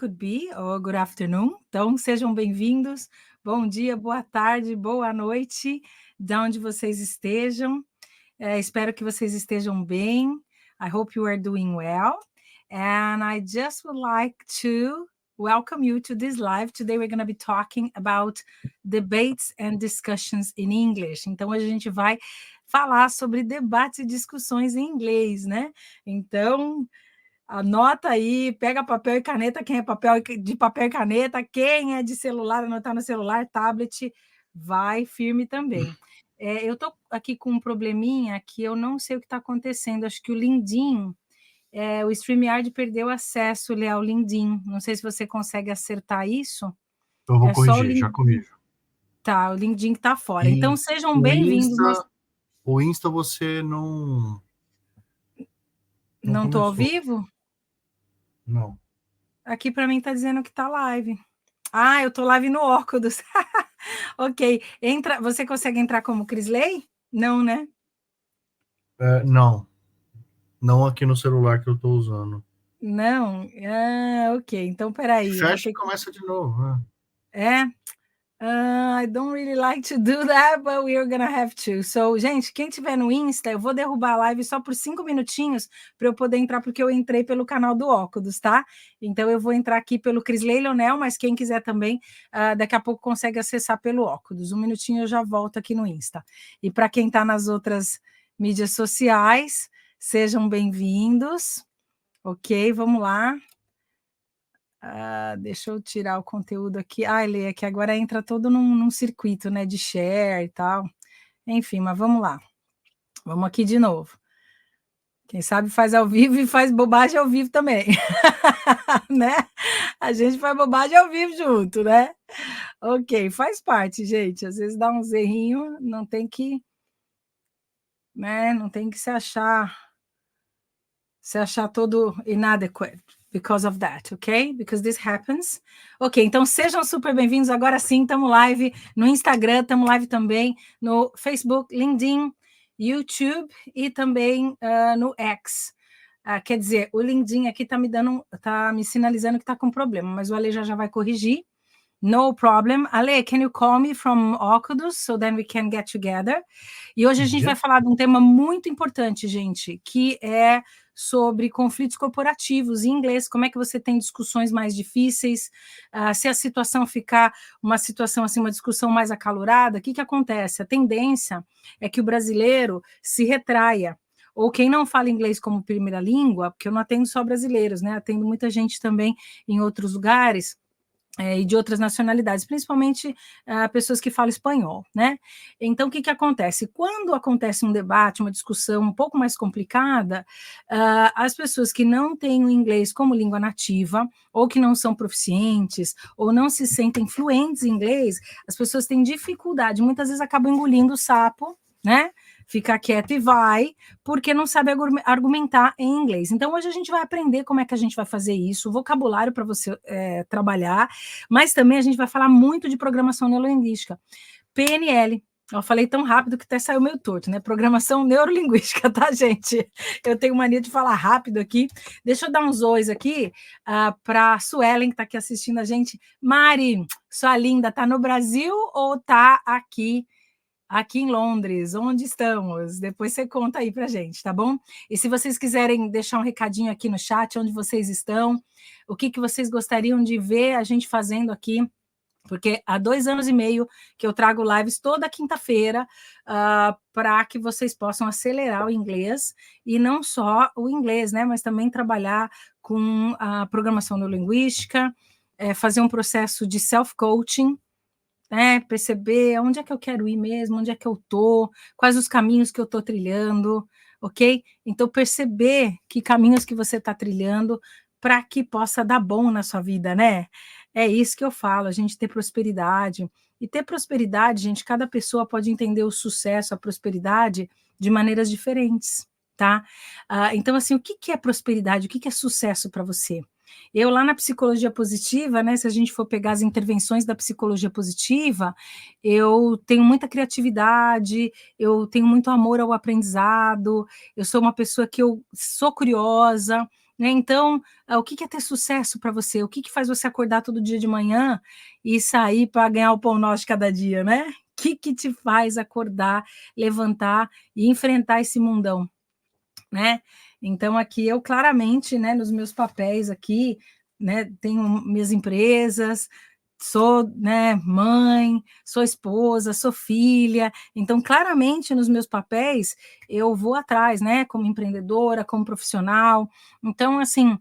could be, or good afternoon. Então, sejam bem-vindos. Bom dia, boa tarde, boa noite, de onde vocês estejam. Espero que vocês estejam bem. I hope you are doing well. And I just would like to welcome you to this live. Today we're going to be talking about debates and discussions in English. Então, hoje a gente vai falar sobre debates e discussões em inglês, né? Então, anota aí, pega papel e caneta, quem é de papel e caneta, quem é de celular, anotar no celular, tablet, vai firme também. Eu estou aqui com um probleminha que eu não sei o que está acontecendo, acho que o LinkedIn, o StreamYard perdeu acesso ao LinkedIn, não sei se você consegue acertar isso. Eu vou corrigir, o já corrijo. Tá, o LinkedIn está fora, então sejam bem-vindos. O Insta você não... Não estou ao vivo? Não. Aqui para mim está dizendo que está live. Ah, eu estou live no Orkut. Ok. Você consegue entrar como Crisley? Não, né? Não. Não aqui no celular que eu estou usando. Não? Ah, ok. Então, peraí. Fecha e começa de novo. I don't really like to do that, but we're gonna have to. So, gente, quem tiver no Insta, eu vou derrubar a live só por 5 minutinhos para eu poder entrar, porque eu entrei pelo canal do Óculos, tá? Então, eu vou entrar aqui pelo Crisley Leonel, mas quem quiser também, daqui a pouco consegue acessar pelo Óculos. 1 minutinho eu já volto aqui no Insta. E para quem está nas outras mídias sociais, sejam bem-vindos. Ok, vamos lá. Deixa eu tirar o conteúdo aqui. Lê, que agora entra todo num circuito, né, de share e tal. Enfim, mas vamos lá. Vamos aqui de novo. Quem sabe faz ao vivo e faz bobagem ao vivo também. Né? A gente faz bobagem ao vivo junto, né? Ok, faz parte, gente. Às vezes dá uns errinhos, não tem que, né? Não tem que se achar todo inadequate because of that, ok? Because this happens. Ok, então sejam super bem-vindos. Agora sim, estamos live no Instagram, estamos live também no Facebook, LinkedIn, YouTube e também no X. Quer dizer, o LinkedIn aqui está me sinalizando que está com problema, mas o Ale já vai corrigir. No problem. Ale, can you call me from Óculos so then we can get together? E hoje a gente vai falar de um tema muito importante, gente, que é sobre conflitos corporativos em inglês, como é que você tem discussões mais difíceis, se a situação ficar uma situação assim, uma discussão mais acalorada, o que acontece? A tendência é que o brasileiro se retraia, ou quem não fala inglês como primeira língua, porque eu não atendo só brasileiros, né? Atendo muita gente também em outros lugares, e de outras nacionalidades, principalmente pessoas que falam espanhol, né? Então, o que acontece? Quando acontece um debate, uma discussão um pouco mais complicada, as pessoas que não têm o inglês como língua nativa, ou que não são proficientes, ou não se sentem fluentes em inglês, as pessoas têm dificuldade, muitas vezes acabam engolindo o sapo, né? Fica quieto e vai, porque não sabe argumentar em inglês. Então, hoje a gente vai aprender como é que a gente vai fazer isso, vocabulário para você trabalhar, mas também a gente vai falar muito de programação neurolinguística. PNL, eu falei tão rápido que até saiu meio torto, né? Programação neurolinguística, tá, gente? Eu tenho mania de falar rápido aqui. Deixa eu dar uns ois aqui para a Suelen, que está aqui assistindo a gente. Mari, sua linda, tá no Brasil ou tá aqui em Londres? Onde estamos? Depois você conta aí pra gente, tá bom? E se vocês quiserem deixar um recadinho aqui no chat, onde vocês estão, o que vocês gostariam de ver a gente fazendo aqui, porque há 2 anos e meio que eu trago lives toda quinta-feira para que vocês possam acelerar o inglês, e não só o inglês, né, mas também trabalhar com a programação neurolinguística, fazer um processo de self-coaching, perceber onde é que eu quero ir mesmo, onde é que eu estou, quais os caminhos que eu estou trilhando, ok? Então, perceber que caminhos que você está trilhando para que possa dar bom na sua vida, né? É isso que eu falo, a gente ter prosperidade. E ter prosperidade, gente, cada pessoa pode entender o sucesso, a prosperidade de maneiras diferentes, tá? Então, assim, o que é prosperidade? O que é sucesso para você? Eu, lá na psicologia positiva, né, se a gente for pegar as intervenções da psicologia positiva, eu tenho muita criatividade, eu tenho muito amor ao aprendizado, eu sou uma pessoa que eu sou curiosa, né? Então, o que é ter sucesso para você? O que faz você acordar todo dia de manhã e sair para ganhar o pão nosso de cada dia, né? O que te faz acordar, levantar e enfrentar esse mundão, né? Então, aqui eu claramente, né, nos meus papéis aqui, né, tenho minhas empresas, sou, né, mãe, sou esposa, sou filha, então claramente nos meus papéis eu vou atrás, né, como empreendedora, como profissional. Então, assim,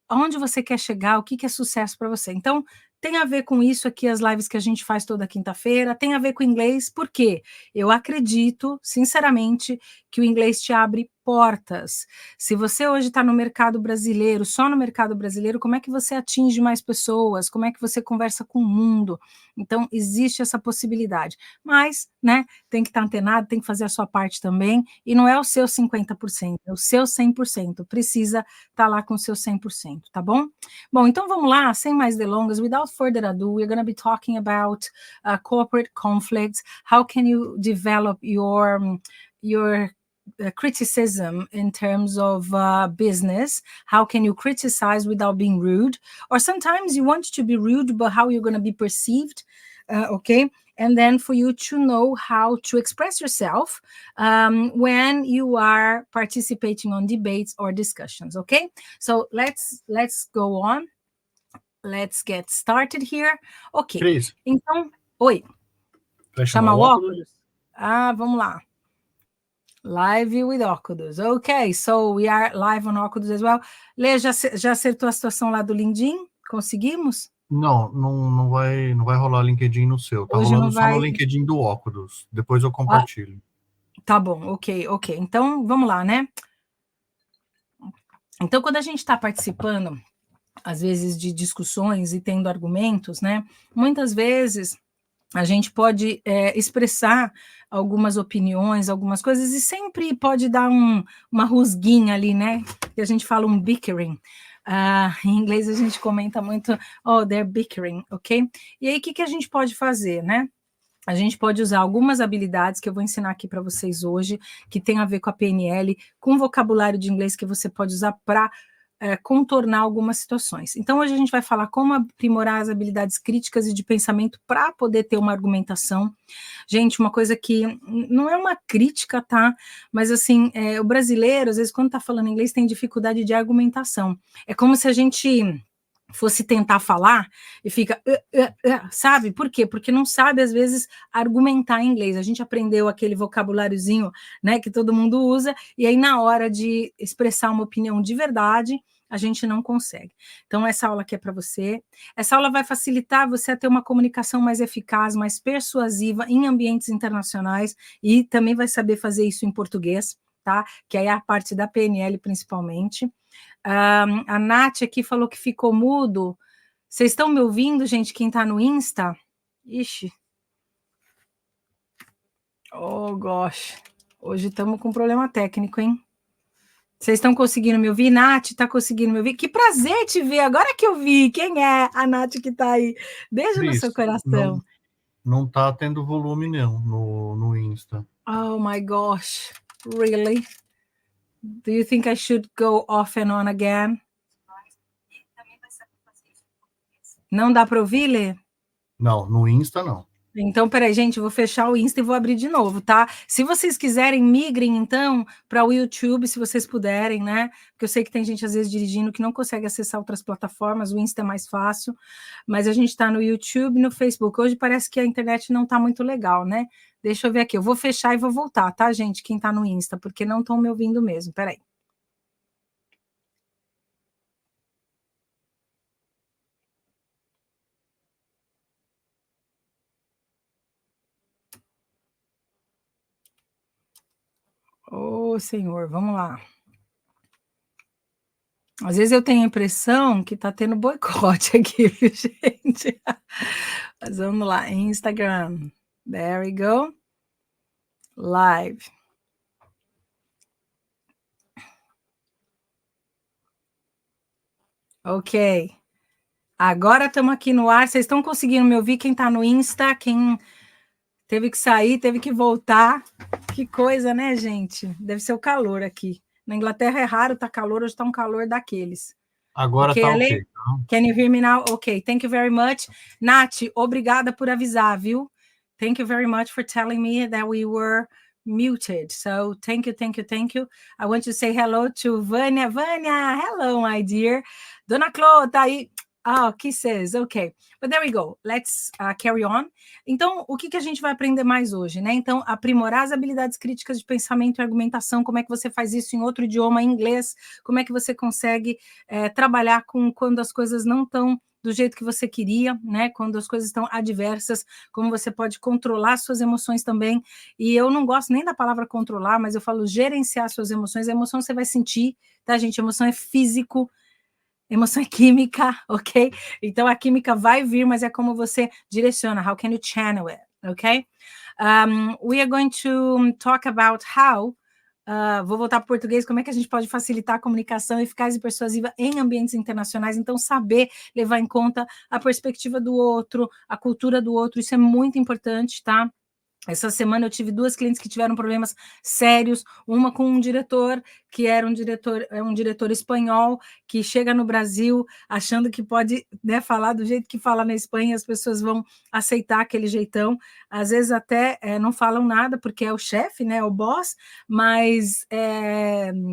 aonde você quer chegar, o que é sucesso para você? Então, tem a ver com isso aqui, as lives que a gente faz toda quinta-feira, tem a ver com inglês, porque eu acredito, sinceramente, que o inglês te abre portas. Se você hoje está no mercado brasileiro, só no mercado brasileiro, como é que você atinge mais pessoas? Como é que você conversa com o mundo? Então, existe essa possibilidade. Mas, né, tem que estar antenado, tem que fazer a sua parte também, e não é o seu 50%, é o seu 100%. Precisa estar lá com o seu 100%, tá bom? Bom, então vamos lá, sem mais delongas, without further ado, we're going to be talking about corporate conflicts. How can you develop your criticism in terms of business? How can you criticize without being rude? Or sometimes you want to be rude, but how you're going to be perceived, okay? And then for you to know how to express yourself when you are participating on debates or discussions, okay? So let's go on. Let's get started here. Ok. Cris, Então, oi. vai Chama chamar o o óculos? óculos? Ah, vamos lá. Live with óculos. Ok, so we are live on óculos as well. Lê, já acertou a situação lá do LinkedIn? Conseguimos? Não vai rolar LinkedIn no seu. Tá Hoje não rolando só no vai. LinkedIn do óculos. Depois eu Ah, compartilho. tá bom, ok. Então, vamos lá, né? Então, quando a gente está participando, às vezes, de discussões e tendo argumentos, né? Muitas vezes a gente pode expressar algumas opiniões, algumas coisas, e sempre pode dar uma rusguinha ali, né? Que a gente fala um bickering. Em inglês a gente comenta muito, oh, they're bickering, ok? E aí, o que a gente pode fazer, né? A gente pode usar algumas habilidades que eu vou ensinar aqui para vocês hoje, que tem a ver com a PNL, com vocabulário de inglês que você pode usar para contornar algumas situações. Então, hoje a gente vai falar como aprimorar as habilidades críticas e de pensamento para poder ter uma argumentação. Gente, uma coisa que não é uma crítica, tá? Mas, assim, o brasileiro, às vezes, quando está falando inglês, tem dificuldade de argumentação. É como se a gente fosse tentar falar e fica, sabe? Por quê? Porque não sabe, às vezes, argumentar em inglês. A gente aprendeu aquele vocabuláriozinho, né, que todo mundo usa, e aí na hora de expressar uma opinião de verdade, a gente não consegue. Então, essa aula aqui é para você. Essa aula vai facilitar você a ter uma comunicação mais eficaz, mais persuasiva em ambientes internacionais, e também vai saber fazer isso em português, tá? Que aí é a parte da PNL, principalmente. A Nath aqui falou que ficou mudo. Vocês estão me ouvindo, gente? Quem está no Insta? Ixi. Oh, gosh. Hoje estamos com um problema técnico, hein? Vocês estão conseguindo me ouvir? Nath, está conseguindo me ouvir? Que prazer te ver. Agora que eu vi. Quem é a Nath que está aí? Beijo no seu coração. Não tá tendo volume, não, no Insta. Oh, my gosh. Really? Do you think I should go off and on again? Não dá para ouvir, Lê? Não, no Insta não. Então, peraí, gente, eu vou fechar o Insta e vou abrir de novo, tá? Se vocês quiserem, migrem, então, para o YouTube, se vocês puderem, né? Porque eu sei que tem gente, às vezes, dirigindo que não consegue acessar outras plataformas, o Insta é mais fácil, mas a gente está no YouTube e no Facebook. Hoje parece que a internet não está muito legal, né? Deixa eu ver aqui, eu vou fechar e vou voltar, tá, gente? Quem está no Insta, porque não estão me ouvindo mesmo, peraí. Ô, Senhor, vamos lá. Às vezes eu tenho a impressão que tá tendo boicote aqui, viu, gente? Mas vamos lá, Instagram. There we go. Live. Ok. Agora estamos aqui no ar. Vocês estão conseguindo me ouvir? Quem está no Insta, quem teve que sair, teve que voltar. Que coisa, né, gente? Deve ser o calor aqui. Na Inglaterra é raro, tá calor, hoje tá um calor daqueles. Agora Ok, tá Ale? ok. Can you hear me now? Ok, thank you very much. Nath, obrigada por avisar, viu? Thank you very much for telling me that we were muted. So thank you, thank you, thank you. I want to say hello to Vânia. Vânia, hello, my dear. Dona Clô, tá aí. Oh, kisses, ok. But there we go. Let's carry on. Então, o que a gente vai aprender mais hoje, né? Então, aprimorar as habilidades críticas de pensamento e argumentação, como é que você faz isso em outro idioma, em inglês, como é que você consegue trabalhar com quando as coisas não estão do jeito que você queria, né? Quando as coisas estão adversas, como você pode controlar suas emoções também. E eu não gosto nem da palavra controlar, mas eu falo gerenciar suas emoções. A emoção você vai sentir, tá, gente? A emoção é físico, emoção é química, ok? Então a química vai vir, mas é como você direciona. How can you channel it, ok? We are going to talk about how. Vou voltar para o português, como é que a gente pode facilitar a comunicação eficaz e persuasiva em ambientes internacionais. Então, saber levar em conta a perspectiva do outro, a cultura do outro, isso é muito importante, tá? Essa semana eu tive 2 clientes que tiveram problemas sérios, uma com um diretor que era um diretor espanhol, que chega no Brasil achando que pode, né, falar do jeito que fala na Espanha, as pessoas vão aceitar aquele jeitão, às vezes até não falam nada, porque é o chefe, né, o boss, mas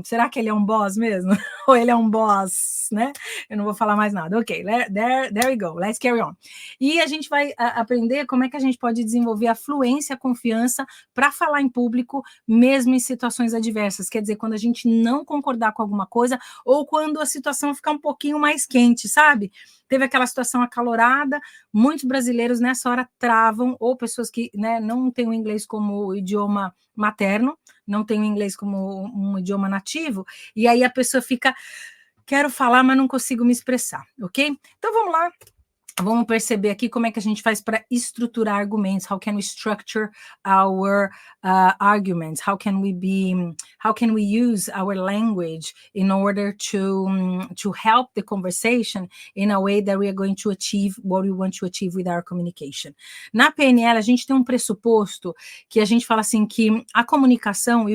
será que ele é um boss mesmo? Ou ele é um boss, né? Eu não vou falar mais nada. Ok, there we go, let's carry on. E a gente vai aprender como é que a gente pode desenvolver a fluência, a confiança para falar em público, mesmo em situações adversas. Quer dizer, quando a gente não concordar com alguma coisa ou quando a situação ficar um pouquinho mais quente, sabe? Teve aquela situação acalorada, muitos brasileiros nessa hora travam, ou pessoas que, né, não têm o inglês como idioma materno, não têm o inglês como um idioma nativo, e aí a pessoa fica, quero falar, mas não consigo me expressar, ok? Então vamos lá. Vamos perceber aqui como é que a gente faz para estruturar argumentos. How can we structure our arguments? How can we use our language in order to help the conversation in a way that we are going to achieve what we want to achieve with our communication? Na PNL, a gente tem um pressuposto que a gente fala assim que a comunicação,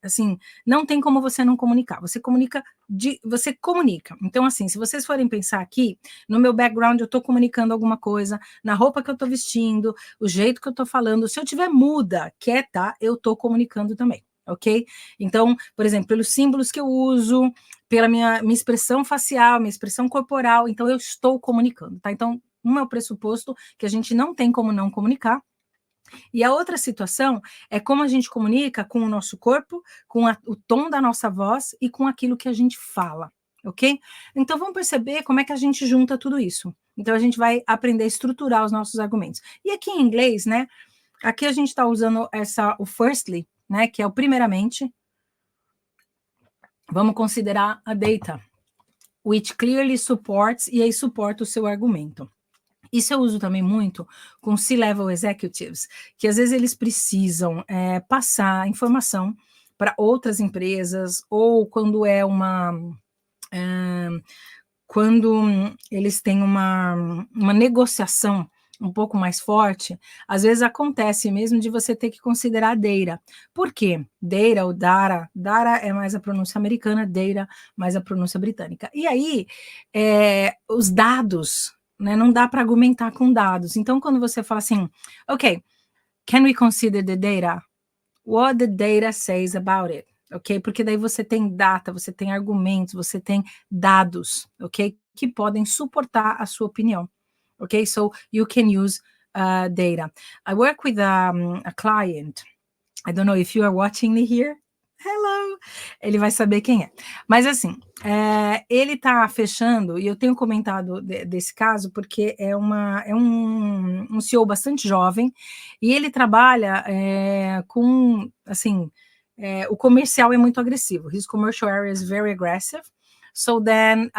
assim, não tem como você não comunicar. Você comunica. Então, assim, se vocês forem pensar aqui, no meu background eu estou comunicando alguma coisa, na roupa que eu estou vestindo, o jeito que eu estou falando, se eu tiver muda, quieta, eu estou comunicando também, ok? Então, por exemplo, pelos símbolos que eu uso, pela minha expressão facial, minha expressão corporal, então eu estou comunicando, tá? Então, um é o pressuposto que a gente não tem como não comunicar. E a outra situação é como a gente comunica com o nosso corpo, com o tom da nossa voz e com aquilo que a gente fala, ok? Então vamos perceber como é que a gente junta tudo isso. Então a gente vai aprender a estruturar os nossos argumentos. E aqui em inglês, né? Aqui a gente está usando o firstly, né? Que é o primeiramente. Vamos considerar a data, which clearly supports, e aí suporta o seu argumento. Isso eu uso também muito com C-level executives, que às vezes eles precisam passar informação para outras empresas, ou quando quando eles têm uma negociação um pouco mais forte, às vezes acontece mesmo de você ter que considerar a data. Por quê? Data ou data é mais a pronúncia americana, data mais a pronúncia britânica. E aí, os dados, né, não dá para argumentar com dados. Então, quando você fala assim, ok, can we consider the data? What the data says about it? Ok? Porque daí você tem data, você tem argumentos, você tem dados, ok? Que podem suportar a sua opinião. Ok? So, you can use data. I work with a client. I don't know if you are watching me here. Hello! Ele vai saber quem é. Mas assim, ele está fechando, e eu tenho comentado desse caso, porque é um CEO bastante jovem, e ele trabalha com, assim, o comercial é muito agressivo. His commercial area is very aggressive. So then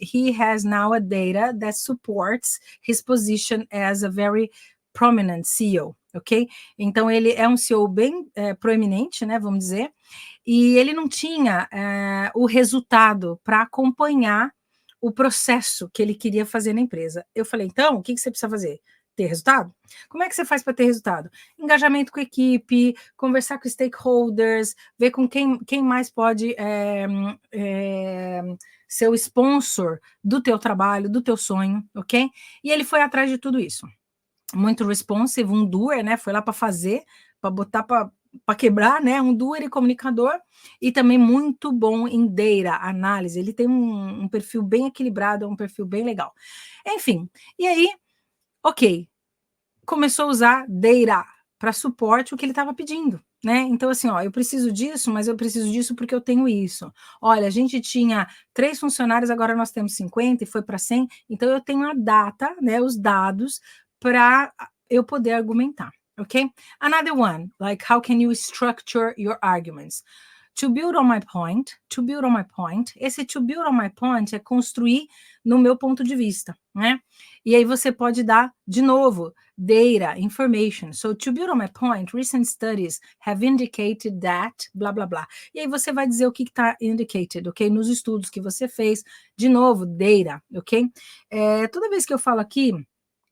he has now a data that supports his position as a very prominent CEO, ok? Então, ele é um CEO bem proeminente, né, vamos dizer, e ele não tinha o resultado para acompanhar o processo que ele queria fazer na empresa. Eu falei, então, o que você precisa fazer? ter resultado? Como é que você faz para ter resultado? Engajamento com a equipe, conversar com stakeholders, ver com quem mais pode ser o sponsor do teu trabalho, do teu sonho, ok? E ele foi atrás de tudo isso. Muito responsive, um doer, né? Foi lá para fazer, para botar para quebrar, né? Um doer e comunicador, e também muito bom em data, análise. Ele tem um perfil bem equilibrado, um perfil bem legal. Enfim, e aí, ok, começou a usar data para suporte o que ele estava pedindo, né? Então, assim, ó, eu preciso disso, mas eu preciso disso porque eu tenho isso. Olha, a gente tinha 3 funcionários, agora nós temos 50 e foi para 100, então eu tenho a data, né, os dados, para eu poder argumentar, ok? Another one, like how can you structure your arguments? To build on my point, esse to build on my point é construir no meu ponto de vista, né? E aí você pode dar, de novo, data, information. So, to build on my point, recent studies have indicated that, blá, blá, blá. E aí você vai dizer o que está indicated, ok? Nos estudos que você fez, de novo, data, ok? Toda vez que eu falo aqui,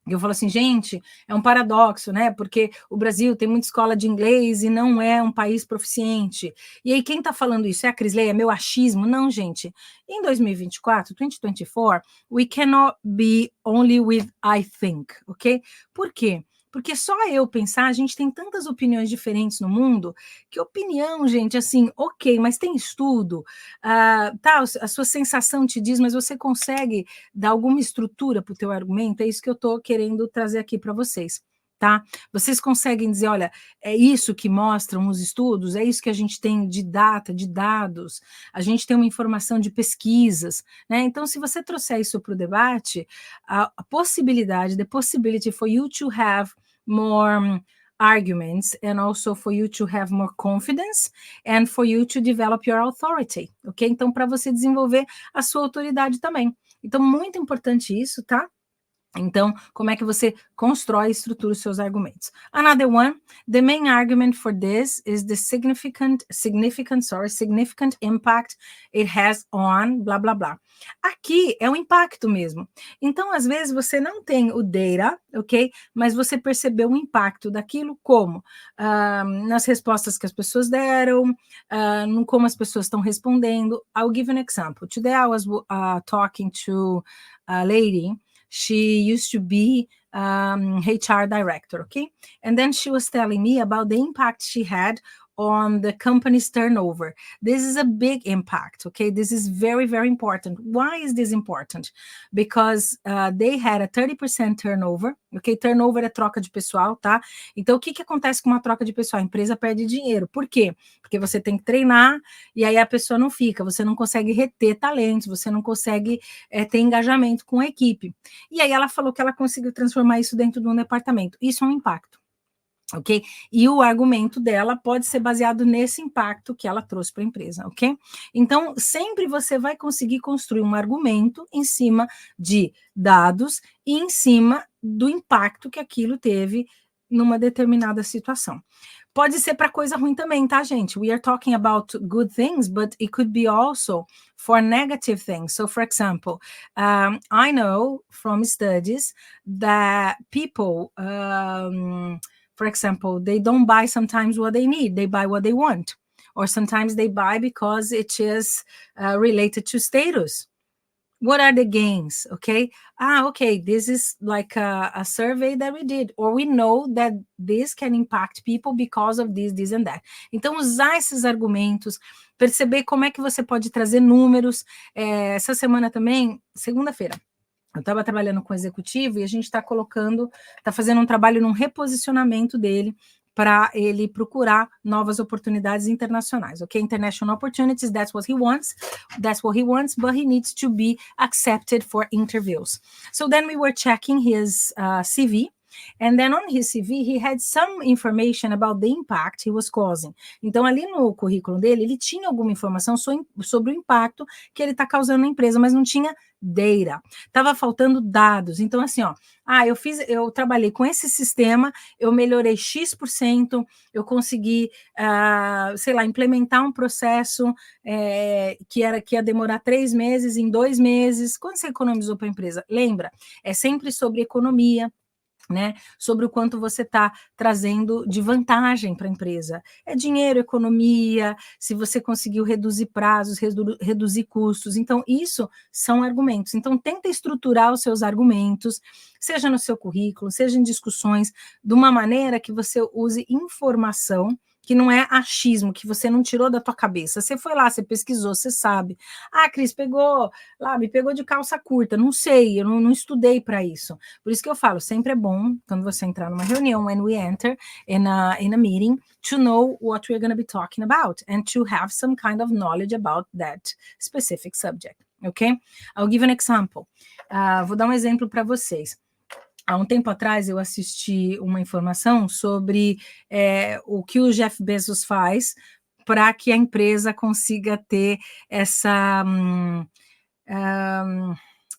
eu falo assim, gente, é um paradoxo, né? Porque o Brasil tem muita escola de inglês e não é um país proficiente. E aí, quem está falando isso? É a Crisley? É meu achismo? Não, gente. Em 2024, 2024, we cannot be only with I think, ok? Por quê? Porque só eu pensar, a gente tem tantas opiniões diferentes no mundo, que opinião, gente, assim, ok, mas tem estudo, tá, a sua sensação te diz, mas você consegue dar alguma estrutura para o teu argumento? É isso que eu estou querendo trazer aqui para vocês, tá? Vocês conseguem dizer, olha, é isso que mostram os estudos, é isso que a gente tem de data, de dados, a gente tem uma informação de pesquisas, né? Então, se você trouxer isso para o debate, a possibilidade, the possibility for you to have more arguments and also for you to have more confidence and for you to develop your authority, ok? Então, para você desenvolver a sua autoridade também. Então, muito importante isso, tá? Então, como é que você constrói e estrutura os seus argumentos? Another one, the main argument for this is the significant impact it has on, blá, blá, blá. Aqui é um impacto mesmo. Então, às vezes, você não tem o data, ok? Mas você percebeu o impacto daquilo como? Nas respostas que as pessoas deram, no como as pessoas estão respondendo. I'll give an example. Today I was talking to a lady. She used to be HR director, okay? And then she was telling me about the impact she had on the company's turnover. This is a big impact, okay? This is very, very important. Why is this important? Because they had a 30% turnover, ok? Turnover é troca de pessoal, tá? Então, o que acontece com uma troca de pessoal? A empresa perde dinheiro. Por quê? Porque você tem que treinar e aí a pessoa não fica, você não consegue reter talentos, você não consegue ter engajamento com a equipe. E aí ela falou que ela conseguiu transformar isso dentro de um departamento. Isso é um impacto. Ok? E o argumento dela pode ser baseado nesse impacto que ela trouxe para a empresa, ok? Então, sempre você vai conseguir construir um argumento em cima de dados e em cima do impacto que aquilo teve numa determinada situação. Pode ser para coisa ruim também, tá, gente? We are talking about good things, but it could be also for negative things. So, for example, I know from studies that people... for example, they don't buy sometimes what they need, they buy what they want. Or sometimes they buy because it is related to status. What are the gains, okay? Okay, this is like a survey that we did, or we know that this can impact people because of this and that. Então, usar esses argumentos, perceber como é que você pode trazer números. Essa semana também, segunda-feira, eu estava trabalhando com o executivo e a gente está fazendo um trabalho num reposicionamento dele para ele procurar novas oportunidades internacionais, ok? International opportunities, that's what he wants, but he needs to be accepted for interviews. So then we were checking his CV, and then on his CV, he had some information about the impact he was causing. Então, ali no currículo dele, ele tinha alguma informação sobre o impacto que ele está causando na empresa, mas não tinha data. Estava faltando dados. Então, assim, ó, eu trabalhei com esse sistema, eu melhorei X%, eu consegui, sei lá, implementar um processo que ia demorar 3 meses, em 2 meses. Quanto você economizou para a empresa? Lembra? É sempre sobre economia, né, sobre o quanto você está trazendo de vantagem para a empresa. É dinheiro, economia, se você conseguiu reduzir prazos, reduzir custos. Então, isso são argumentos. Então, tenta estruturar os seus argumentos, seja no seu currículo, seja em discussões, de uma maneira que você use informação, que não é achismo, que você não tirou da tua cabeça. Você foi lá, você pesquisou, você sabe. Ah, Cris, me pegou de calça curta. Não sei, eu não estudei para isso. Por isso que eu falo, sempre é bom, quando você entrar numa reunião, when we enter in a meeting, to know what we're going to be talking about and to have some kind of knowledge about that specific subject, okay? I'll give an example. Vou dar um exemplo para vocês. Há um tempo atrás, eu assisti uma informação sobre o que o Jeff Bezos faz para que a empresa consiga ter essa...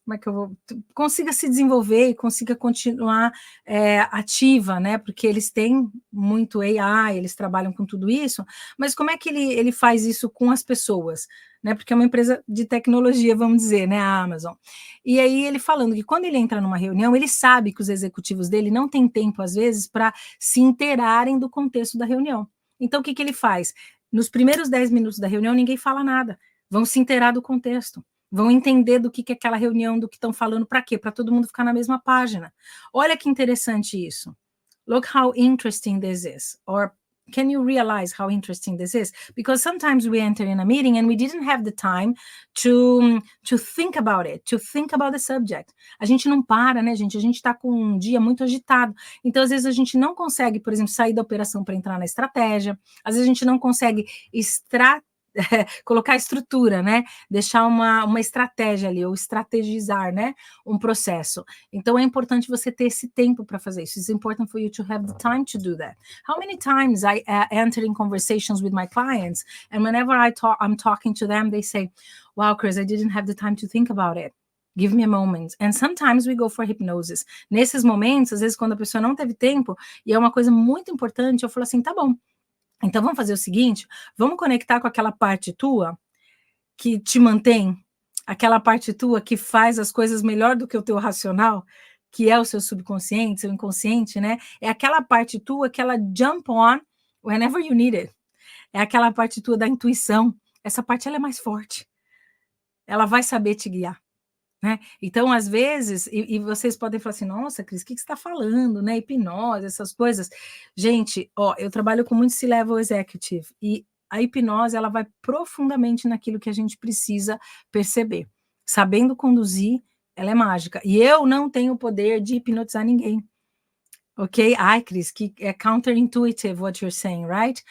como é que eu vou... consiga se desenvolver e consiga continuar ativa, né? Porque eles têm muito AI, eles trabalham com tudo isso, mas como é que ele faz isso com as pessoas? Né? Porque é uma empresa de tecnologia, vamos dizer, né? A Amazon. E aí ele falando que quando ele entra numa reunião, ele sabe que os executivos dele não têm tempo, às vezes, para se inteirarem do contexto da reunião. Então, o que ele faz? Nos primeiros 10 minutos da reunião, ninguém fala nada. Vão se inteirar do contexto. Vão entender do que é aquela reunião, do que estão falando, para quê? Para todo mundo ficar na mesma página. Olha que interessante isso. Look how interesting this is. Or can you realize how interesting this is? Because sometimes we enter in a meeting and we didn't have the time to think about it, to think about the subject. A gente não para, né, gente? A gente está com um dia muito agitado. Então, às vezes, a gente não consegue, por exemplo, sair da operação para entrar na estratégia. Às vezes, a gente não consegue colocar estrutura, né? Deixar uma estratégia ali, ou estrategizar, né? Um processo. Então, é importante você ter esse tempo para fazer isso. It's important for you to have the time to do that. How many times I enter in conversations with my clients, and whenever I'm talking to them, they say, wow, Chris, I didn't have the time to think about it. Give me a moment. And sometimes we go for hypnosis. Nesses momentos, às vezes, quando a pessoa não teve tempo, e é uma coisa muito importante, eu falo assim, tá bom, então, vamos fazer o seguinte, vamos conectar com aquela parte tua que te mantém, aquela parte tua que faz as coisas melhor do que o teu racional, que é o seu subconsciente, seu inconsciente, né? É aquela parte tua que ela jump on whenever you need it. É aquela parte tua da intuição. Essa parte ela é mais forte. Ela vai saber te guiar. Né? Então, às vezes, e vocês podem falar assim, nossa, Cris, o que você está falando, né? Hipnose, essas coisas. Gente, eu trabalho com muito C-Level Executive, e a hipnose, ela vai profundamente naquilo que a gente precisa perceber. Sabendo conduzir, ela é mágica. E eu não tenho o poder de hipnotizar ninguém. Ok? Ai, Cris, que é counterintuitive what you're saying, right?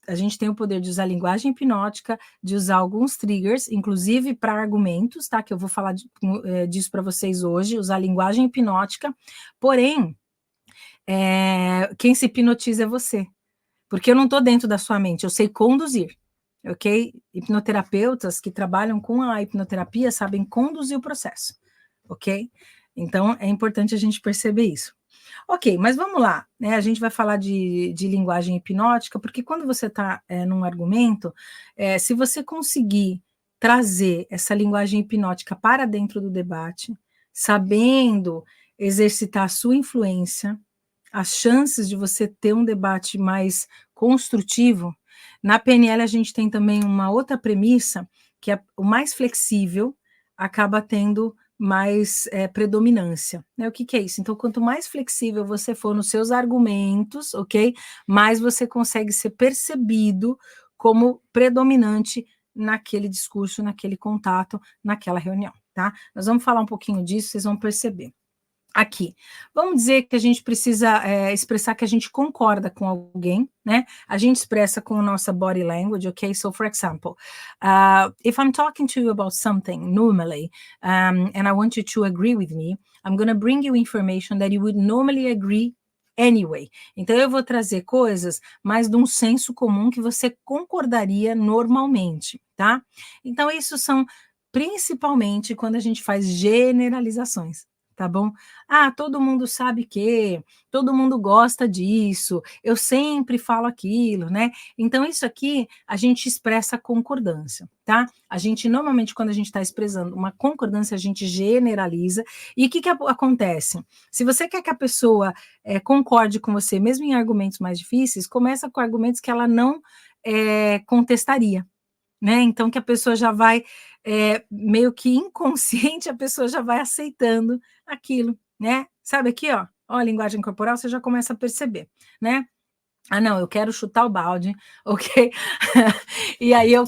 A gente tem o poder de usar linguagem hipnótica, de usar alguns triggers, inclusive para argumentos, tá? Que eu vou falar disso para vocês hoje, usar linguagem hipnótica. Porém, quem se hipnotiza é você. Porque eu não estou dentro da sua mente, eu sei conduzir, ok? Hipnoterapeutas que trabalham com a hipnoterapia sabem conduzir o processo, ok? Então, é importante a gente perceber isso. Ok, mas vamos lá, né? A gente vai falar de linguagem hipnótica, porque quando você está num argumento, se você conseguir trazer essa linguagem hipnótica para dentro do debate, sabendo exercitar a sua influência, as chances de você ter um debate mais construtivo. Na PNL a gente tem também uma outra premissa, que é o mais flexível acaba tendo mais predominância. Né? O que é isso? Então, quanto mais flexível você for nos seus argumentos, ok? Mais você consegue ser percebido como predominante naquele discurso, naquele contato, naquela reunião, tá? Nós vamos falar um pouquinho disso, vocês vão perceber. Aqui, vamos dizer que a gente precisa expressar que a gente concorda com alguém, né? A gente expressa com a nossa body language, ok? So, for example, if I'm talking to you about something normally, and I want you to agree with me, I'm going to bring you information that you would normally agree anyway. Então, eu vou trazer coisas mais de um senso comum que você concordaria normalmente, tá? Então, isso são principalmente quando a gente faz generalizações. tá bom? Ah, todo mundo sabe que, todo mundo gosta disso, eu sempre falo aquilo, né? Então, isso aqui a gente expressa concordância, tá? A gente, normalmente, quando a gente está expressando uma concordância, a gente generaliza. E o que acontece? Se você quer que a pessoa concorde com você, mesmo em argumentos mais difíceis, começa com argumentos que ela não contestaria, né? Então, que a pessoa já vai, meio que inconsciente, a pessoa já vai aceitando aquilo, né? Sabe aqui, ó, a linguagem corporal, você já começa a perceber, né? Ah, não, eu quero chutar o balde, ok? E aí eu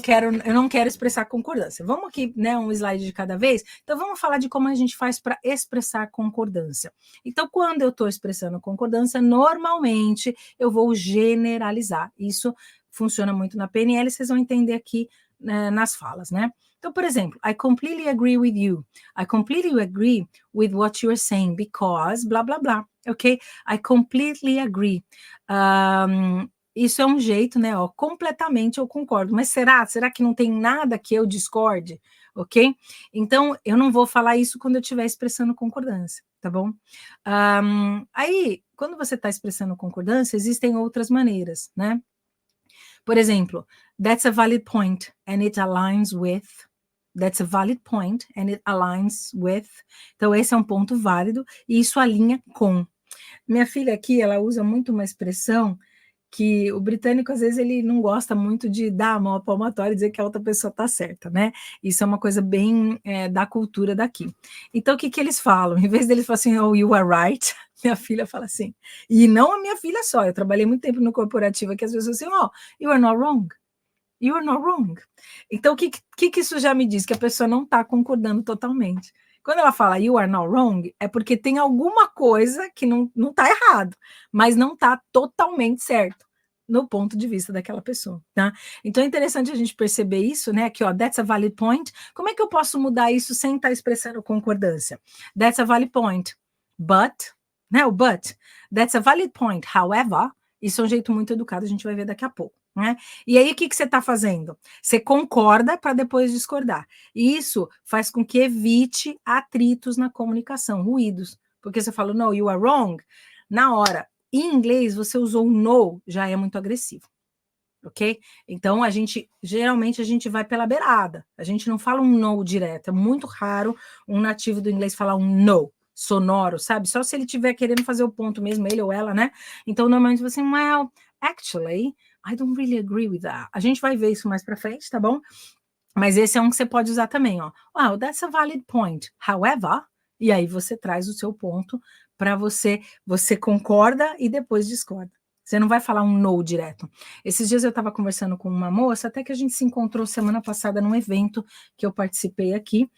não quero expressar concordância. Vamos aqui, né, um slide de cada vez? Então vamos falar de como a gente faz para expressar concordância. Então, quando eu estou expressando concordância, normalmente eu vou generalizar. Isso funciona muito na PNL, vocês vão entender aqui, né, nas falas, né? Então, por exemplo, I completely agree with you. I completely agree with what you are saying because blá blá blá, ok? I completely agree. Isso é um jeito, né? Ó, completamente eu concordo. Mas será que não tem nada que eu discorde? Ok? Então, eu não vou falar isso quando eu estiver expressando concordância, tá bom? Aí, quando você está expressando concordância, existem outras maneiras, né? Por exemplo, that's a valid point and it aligns with. That's a valid point and it aligns with. Então, esse é um ponto válido e isso alinha com. Minha filha aqui, ela usa muito uma expressão que o britânico, às vezes, ele não gosta muito de dar a mão à palmatória e dizer que a outra pessoa está certa, né? Isso é uma coisa bem da cultura daqui. Então, o que eles falam? Em vez deles falarem assim, oh, you are right, minha filha fala assim. E não a minha filha só, eu trabalhei muito tempo no corporativo, que as pessoas assim, oh, you are not wrong. You are not wrong. Então, o que isso já me diz? Que a pessoa não está concordando totalmente. Quando ela fala you are not wrong, é porque tem alguma coisa que não está errado, mas não está totalmente certo no ponto de vista daquela pessoa, tá? Então é interessante a gente perceber isso, né? Aqui, ó, that's a valid point. Como é que eu posso mudar isso sem estar expressando concordância? That's a valid point, but, né? O but, that's a valid point, however, isso é um jeito muito educado, a gente vai ver daqui a pouco. Né? E aí, o que você está fazendo? Você concorda para depois discordar. E isso faz com que evite atritos na comunicação, ruídos. Porque você fala, no, you are wrong. Na hora, em inglês, você usou no, já é muito agressivo. Ok? Então, geralmente, a gente vai pela beirada. A gente não fala um no direto. É muito raro um nativo do inglês falar um no sonoro, sabe? Só se ele estiver querendo fazer o ponto mesmo, ele ou ela, né? Então, normalmente, você, well, actually, I don't really agree with that. A gente vai ver isso mais para frente, tá bom? Mas esse é um que você pode usar também, ó. Wow, that's a valid point. However, e aí você traz o seu ponto para você concorda e depois discorda. Você não vai falar um no direto. Esses dias eu estava conversando com uma moça, até que a gente se encontrou semana passada num evento que eu participei aqui.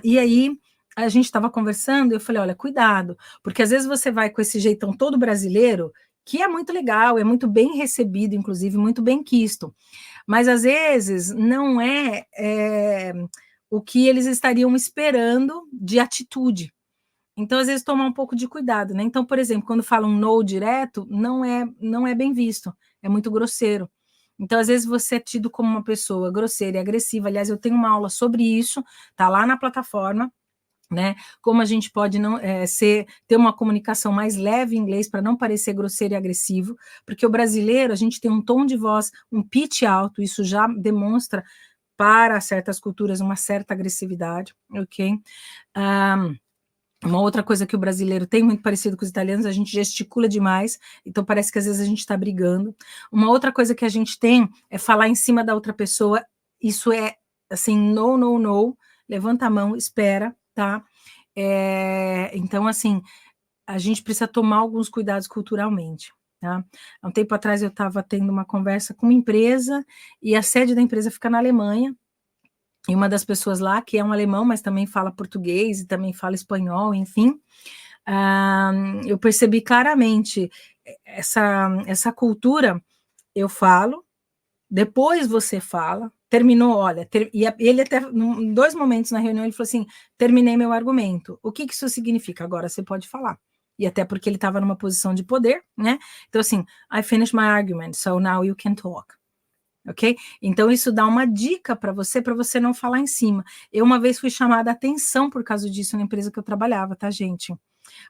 E aí a gente estava conversando e eu falei, olha, cuidado, porque às vezes você vai com esse jeitão todo brasileiro, que é muito legal, é muito bem recebido, inclusive, muito bem quisto. Mas, às vezes, não é o que eles estariam esperando de atitude. Então, às vezes, tomar um pouco de cuidado, né? Então, por exemplo, quando falam no direto, não é bem visto, é muito grosseiro. Então, às vezes, você é tido como uma pessoa grosseira e agressiva. Aliás, eu tenho uma aula sobre isso, tá lá na plataforma, né? Como a gente pode não ter uma comunicação mais leve em inglês para não parecer grosseiro e agressivo, porque o brasileiro, a gente tem um tom de voz, um pitch alto, isso já demonstra para certas culturas uma certa agressividade, ok? Uma outra coisa que o brasileiro tem muito parecido com os italianos, a gente gesticula demais, então parece que às vezes a gente está brigando. Uma outra coisa que a gente tem é falar em cima da outra pessoa, isso é assim, no, no, no, levanta a mão, espera, tá? Então, assim, a gente precisa tomar alguns cuidados culturalmente, tá? Há um tempo atrás eu estava tendo uma conversa com uma empresa, e a sede da empresa fica na Alemanha, e uma das pessoas lá, que é um alemão, mas também fala português, e também fala espanhol, enfim, eu percebi claramente essa cultura, eu falo, depois você fala, terminou, olha, e ele até, em 2 momentos na reunião, ele falou assim, terminei meu argumento. O que isso significa? Agora você pode falar. E até porque ele estava numa posição de poder, né? Então, assim, I finished my argument, so now you can talk. ok? Então, isso dá uma dica para você não falar em cima. Eu, uma vez, fui chamada a atenção por causa disso na empresa que eu trabalhava, tá, gente?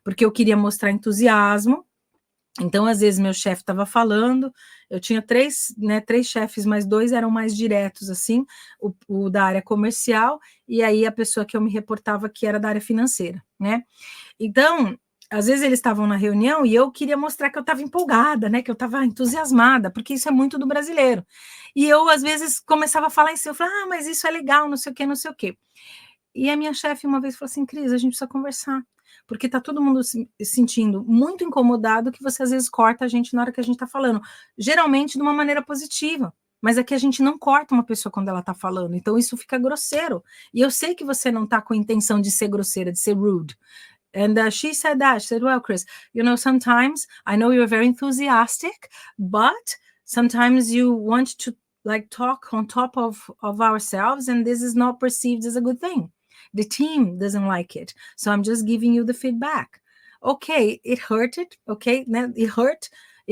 Porque eu queria mostrar entusiasmo. Então, às vezes, meu chefe estava falando, eu tinha três chefes, mas 2 eram mais diretos, assim, o da área comercial, e aí a pessoa que eu me reportava que era da área financeira, né? Então, às vezes eles estavam na reunião e eu queria mostrar que eu estava empolgada, né? Que eu estava entusiasmada, porque isso é muito do brasileiro. E eu, às vezes, começava a falar em si, eu falava, mas isso é legal, não sei o quê, não sei o quê. E a minha chefe uma vez falou assim, Cris, a gente precisa conversar, porque tá todo mundo se sentindo muito incomodado que você às vezes corta a gente na hora que a gente tá falando, geralmente de uma maneira positiva, mas é que a gente não corta uma pessoa quando ela tá falando, então isso fica grosseiro, e eu sei que você não tá com a intenção de ser grosseira, de ser rude. And she said that, she said, well, Chris, you know, sometimes I know you're very enthusiastic, but sometimes you want to like talk on top of ourselves, and this is not perceived as a good thing. The team doesn't like it. So I'm just giving you the feedback. Okay, it hurted, okay? It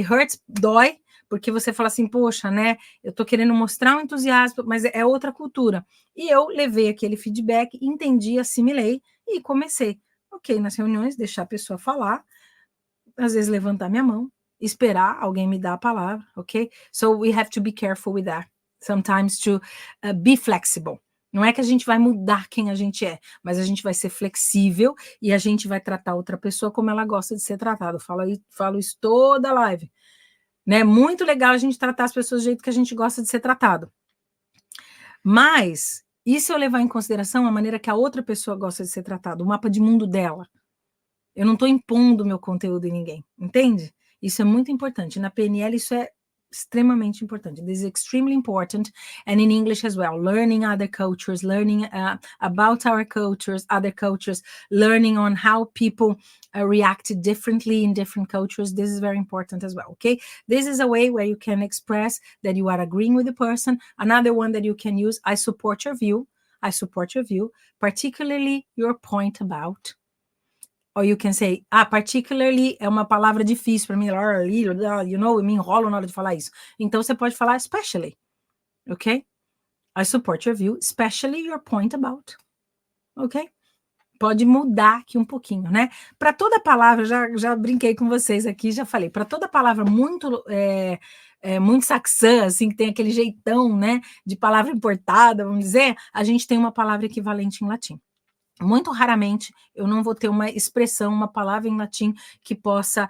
hurts, dói, porque você fala assim, poxa, né? Eu tô querendo mostrar um entusiasmo, mas é outra cultura. E eu levei aquele feedback, entendi, assimilei e comecei. Ok, nas reuniões, deixar a pessoa falar, às vezes levantar minha mão, esperar alguém me dar a palavra, ok? So we have to be careful with that. Sometimes to be flexible. Não é que a gente vai mudar quem a gente é, mas a gente vai ser flexível e a gente vai tratar outra pessoa como ela gosta de ser tratada. Eu falo isso toda live. Né? Muito legal a gente tratar as pessoas do jeito que a gente gosta de ser tratado. Mas, e se eu levar em consideração a maneira que a outra pessoa gosta de ser tratada, o mapa de mundo dela? Eu não estou impondo meu conteúdo em ninguém, entende? Isso é muito importante. Na PNL, isso é extremamente importante. This is extremely important, and in English as well. Learning other cultures, learning about our cultures, other cultures, learning on how people react differently in different cultures. This is very important as well, okay? This is a way where you can express that you are agreeing with the person. Another one that you can use, I support your view. I support your view, particularly your point about. Or you can say, particularly é uma palavra difícil para mim, you know, eu me enrolo na hora de falar isso. Então, você pode falar especially, ok? I support your view, especially your point about, ok? Pode mudar aqui um pouquinho, né? Para toda palavra, já brinquei com vocês aqui, já falei, para toda palavra muito saxã, assim, que tem aquele jeitão, né, de palavra importada, vamos dizer, a gente tem uma palavra equivalente em latim. Muito raramente eu não vou ter uma expressão, uma palavra em latim que possa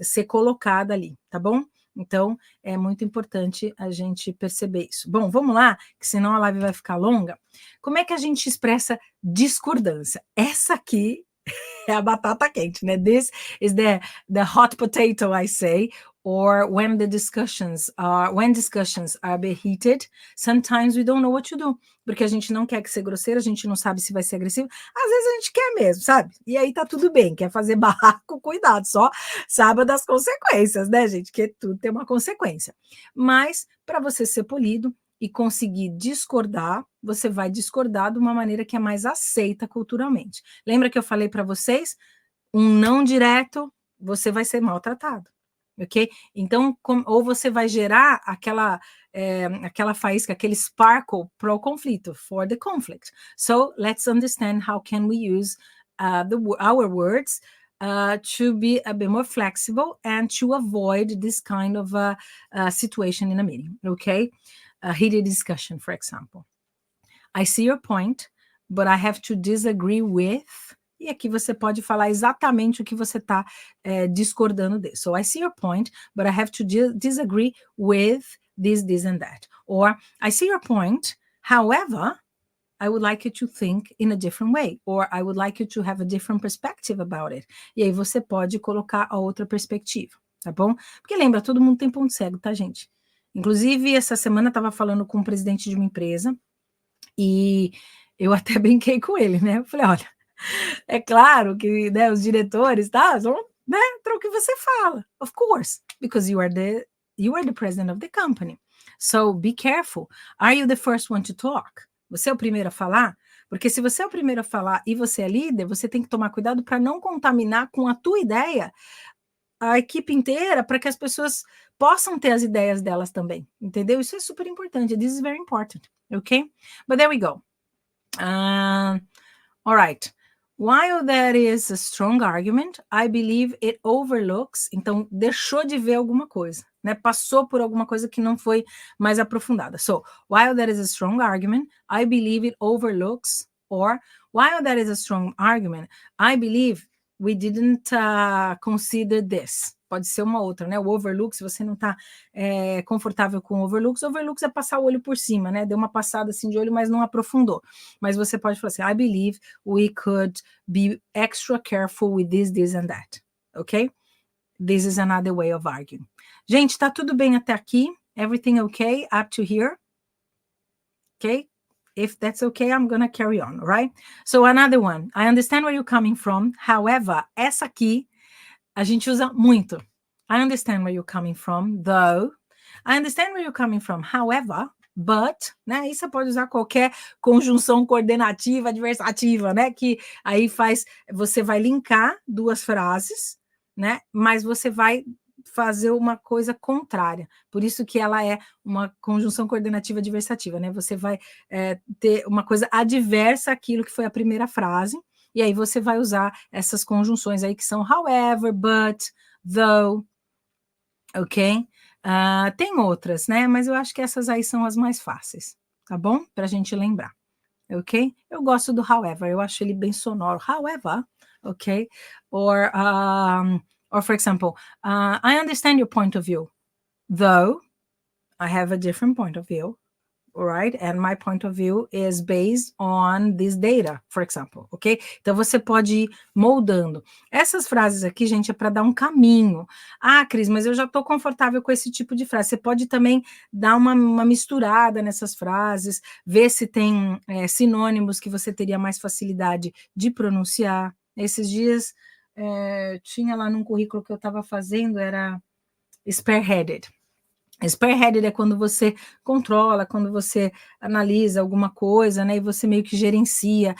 ser colocada ali, tá bom? Então, é muito importante a gente perceber isso. Bom, vamos lá, que senão a live vai ficar longa. Como é que a gente expressa discordância? Essa aqui é a batata quente, né? This is the hot potato, I say. Or when discussions are heated, sometimes we don't know what to do, porque a gente não quer que ser grosseiro, a gente não sabe se vai ser agressivo, às vezes a gente quer mesmo, sabe? E aí tá tudo bem, quer fazer barraco, cuidado, só saiba das consequências, né, gente? Que tudo tem uma consequência. Mas, para você ser polido e conseguir discordar, você vai discordar de uma maneira que é mais aceita culturalmente. Lembra que eu falei para vocês? Um não direto, você vai ser maltratado. Ok? Então, ou você vai gerar aquela faísca, aquele sparkle pro conflito, for the conflict. So, let's understand how can we use our words to be a bit more flexible and to avoid this kind of situation in a meeting, okay? A heated discussion, for example. I see your point, but I have to disagree with... E aqui você pode falar exatamente o que você está discordando dele. So, I see your point, but I have to disagree with this and that. Or, I see your point, however, I would like you to think in a different way. Or, I would like you to have a different perspective about it. E aí você pode colocar a outra perspectiva, tá bom? Porque lembra, todo mundo tem ponto cego, tá, gente? Inclusive, essa semana eu estava falando com o presidente de uma empresa e eu até brinquei com ele, né? Eu falei, olha, é claro que, né, os diretores, tá, vão, né, para o que você fala, of course, because you are the president of the company. So be careful. Are you the first one to talk? Você é o primeiro a falar? Porque se você é o primeiro a falar e você é líder, você tem que tomar cuidado para não contaminar com a tua ideia a equipe inteira para que as pessoas possam ter as ideias delas também, entendeu? Isso é super importante. This is very important, okay? But there we go. All right. While there is a strong argument, I believe it overlooks. Então, deixou de ver alguma coisa, né? Passou por alguma coisa que não foi mais aprofundada. So, while there is a strong argument, I believe it overlooks. Or, while there is a strong argument, I believe we didn't consider this. Pode ser uma outra, né? O overlook, se você não está confortável com overlooks é passar o olho por cima, né? Deu uma passada assim de olho, mas não aprofundou. Mas você pode falar assim, I believe we could be extra careful with this and that. Ok? This is another way of arguing. Gente, tá tudo bem até aqui? Everything okay up to here? Okay? If that's okay, I'm gonna carry on, right? So another one. I understand where you're coming from. However, essa aqui a gente usa muito. I understand where you're coming from, though. I understand where you're coming from, however, but, né? Aí você pode usar qualquer conjunção coordenativa, adversativa, né? Que aí você vai linkar duas frases, né? Mas você vai fazer uma coisa contrária. Por isso que ela é uma conjunção coordenativa adversativa, né? Você vai ter uma coisa adversa àquilo que foi a primeira frase, e aí você vai usar essas conjunções aí que são however, but, though, ok? Tem outras, né? Mas eu acho que essas aí são as mais fáceis, tá bom? Para a gente lembrar, ok? Eu gosto do however, eu acho ele bem sonoro. However, ok? Or for example, I understand your point of view, though I have a different point of view. Right? And my point of view is based on this data, for example, ok? Então, você pode ir moldando. Essas frases aqui, gente, é para dar um caminho. Ah, Cris, mas eu já estou confortável com esse tipo de frase. Você pode também dar uma misturada nessas frases, ver se tem sinônimos que você teria mais facilidade de pronunciar. Esses dias, tinha lá num currículo que eu estava fazendo, era spearheaded. Spearheaded é quando você controla, quando você analisa alguma coisa, né, e você meio que gerencia,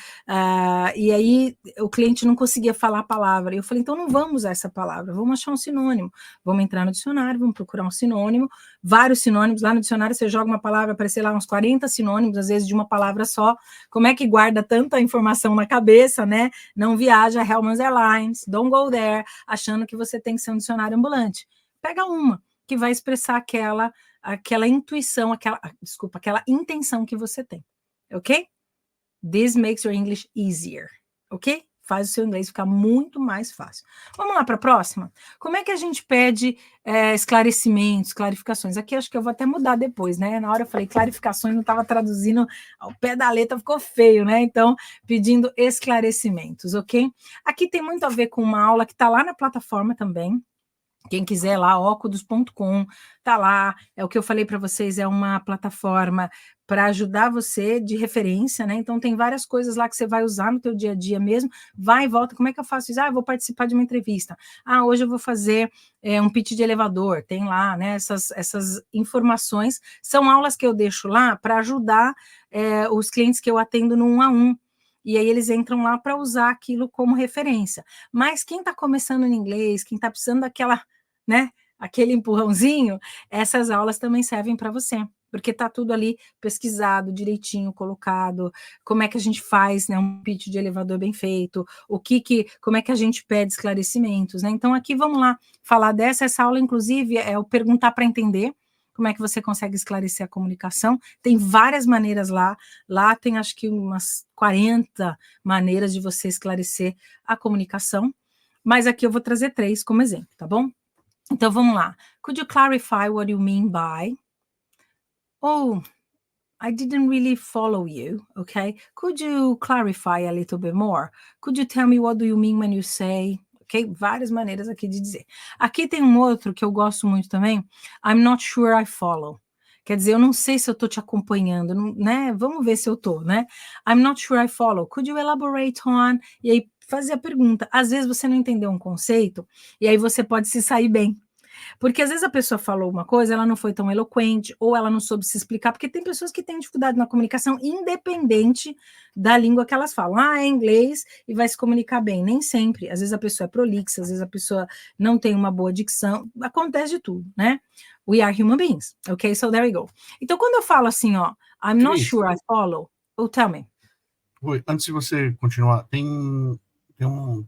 e aí o cliente não conseguia falar a palavra, e eu falei, então não vamos usar essa palavra, vamos achar um sinônimo, vamos entrar no dicionário, vamos procurar um sinônimo, vários sinônimos, lá no dicionário você joga uma palavra, aparece lá uns 40 sinônimos, às vezes de uma palavra só, como é que guarda tanta informação na cabeça, né, não viaja Hellmann's Airlines, don't go there, achando que você tem que ser um dicionário ambulante, pega uma, que vai expressar aquela intuição, aquela intenção que você tem, ok? This makes your English easier, ok? Faz o seu inglês ficar muito mais fácil. Vamos lá para a próxima? Como é que a gente pede esclarecimentos, clarificações? Aqui acho que eu vou até mudar depois, né? Na hora eu falei clarificações, não estava traduzindo ao pé da letra, ficou feio, né? Então, pedindo esclarecimentos, ok? Aqui tem muito a ver com uma aula que está lá na plataforma também. Quem quiser lá, ocudos.com, tá lá, é o que eu falei para vocês, é uma plataforma para ajudar você de referência, né? Então tem várias coisas lá que você vai usar no teu dia a dia mesmo, vai e volta, como é que eu faço isso? Eu vou participar de uma entrevista, hoje eu vou fazer um pitch de elevador, tem lá, né? Essas informações, são aulas que eu deixo lá para ajudar os clientes que eu atendo no 1 a 1, e aí eles entram lá para usar aquilo como referência. Mas quem está começando em inglês, quem está precisando daquela, né, aquele empurrãozinho, essas aulas também servem para você, porque está tudo ali pesquisado, direitinho, colocado, como é que a gente faz, né, um pitch de elevador bem feito, como é que a gente pede esclarecimentos, né? Então aqui vamos lá falar essa aula, inclusive, é o perguntar para entender, como é que você consegue esclarecer a comunicação, tem várias maneiras lá tem acho que umas 40 maneiras de você esclarecer a comunicação, mas aqui eu vou trazer 3 como exemplo, tá bom? Então vamos lá. Could you clarify what you mean by? Oh, I didn't really follow you, okay? Could you clarify a little bit more? Could you tell me what do you mean when you say... Ok? Várias maneiras aqui de dizer. Aqui tem um outro que eu gosto muito também. I'm not sure I follow. Quer dizer, eu não sei se eu estou te acompanhando, né? Vamos ver se eu estou, né? I'm not sure I follow. Could you elaborate on? E aí fazer a pergunta. Às vezes você não entendeu um conceito, e aí você pode se sair bem. Porque às vezes a pessoa falou uma coisa, ela não foi tão eloquente, ou ela não soube se explicar, porque tem pessoas que têm dificuldade na comunicação, independente da língua que elas falam. Ah, é inglês e vai se comunicar bem. Nem sempre. Às vezes a pessoa é prolixa, às vezes a pessoa não tem uma boa dicção. Acontece de tudo, né? We are human beings. Ok, so there we go. Então, quando eu falo assim, ó, I'm not Cris, sure I follow, oh, tell me. Oi, antes de você continuar,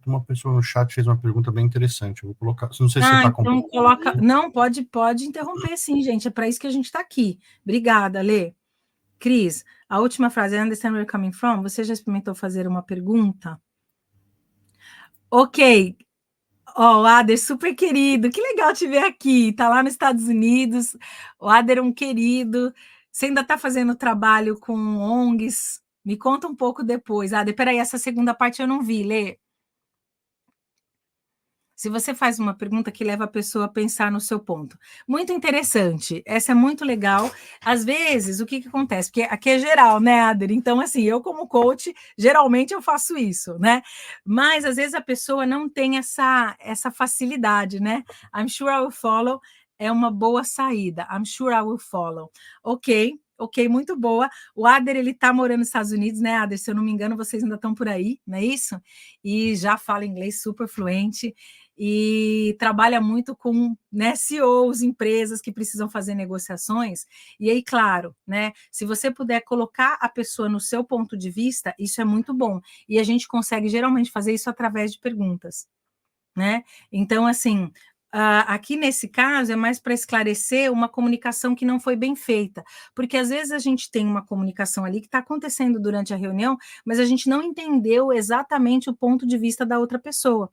uma pessoa no chat que fez uma pergunta bem interessante. Eu vou colocar. Não sei se você está Então acompanhando. coloca. Não, pode interromper, sim, gente. É para isso que a gente está aqui. Obrigada, Lê. Cris, a última frase, I understand where you're coming from. Você já experimentou fazer uma pergunta? Ok. Ó, o Ader, super querido. Que legal te ver aqui. Tá lá nos Estados Unidos. O Ader é um querido. Você ainda está fazendo trabalho com ONGs? Me conta um pouco depois. Ader, peraí, essa segunda parte eu não vi, Lê. Se você faz uma pergunta que leva a pessoa a pensar no seu ponto. Muito interessante, essa é muito legal. Às vezes, o que acontece? Porque aqui é geral, né, Ader? Então, assim, eu como coach, geralmente eu faço isso, né? Mas, às vezes, a pessoa não tem essa facilidade, né? I'm sure I will follow é uma boa saída. I'm sure I will follow. Ok, muito boa. O Ader, ele tá morando nos Estados Unidos, né, Ader? Se eu não me engano, vocês ainda estão por aí, não é isso? E já fala inglês super fluente e trabalha muito com, né, CEOs, empresas que precisam fazer negociações. E aí, claro, né, se você puder colocar a pessoa no seu ponto de vista, isso é muito bom. E a gente consegue geralmente fazer isso através de perguntas, né? Então, assim, aqui nesse caso é mais para esclarecer uma comunicação que não foi bem feita, porque às vezes a gente tem uma comunicação ali que está acontecendo durante a reunião, mas a gente não entendeu exatamente o ponto de vista da outra pessoa.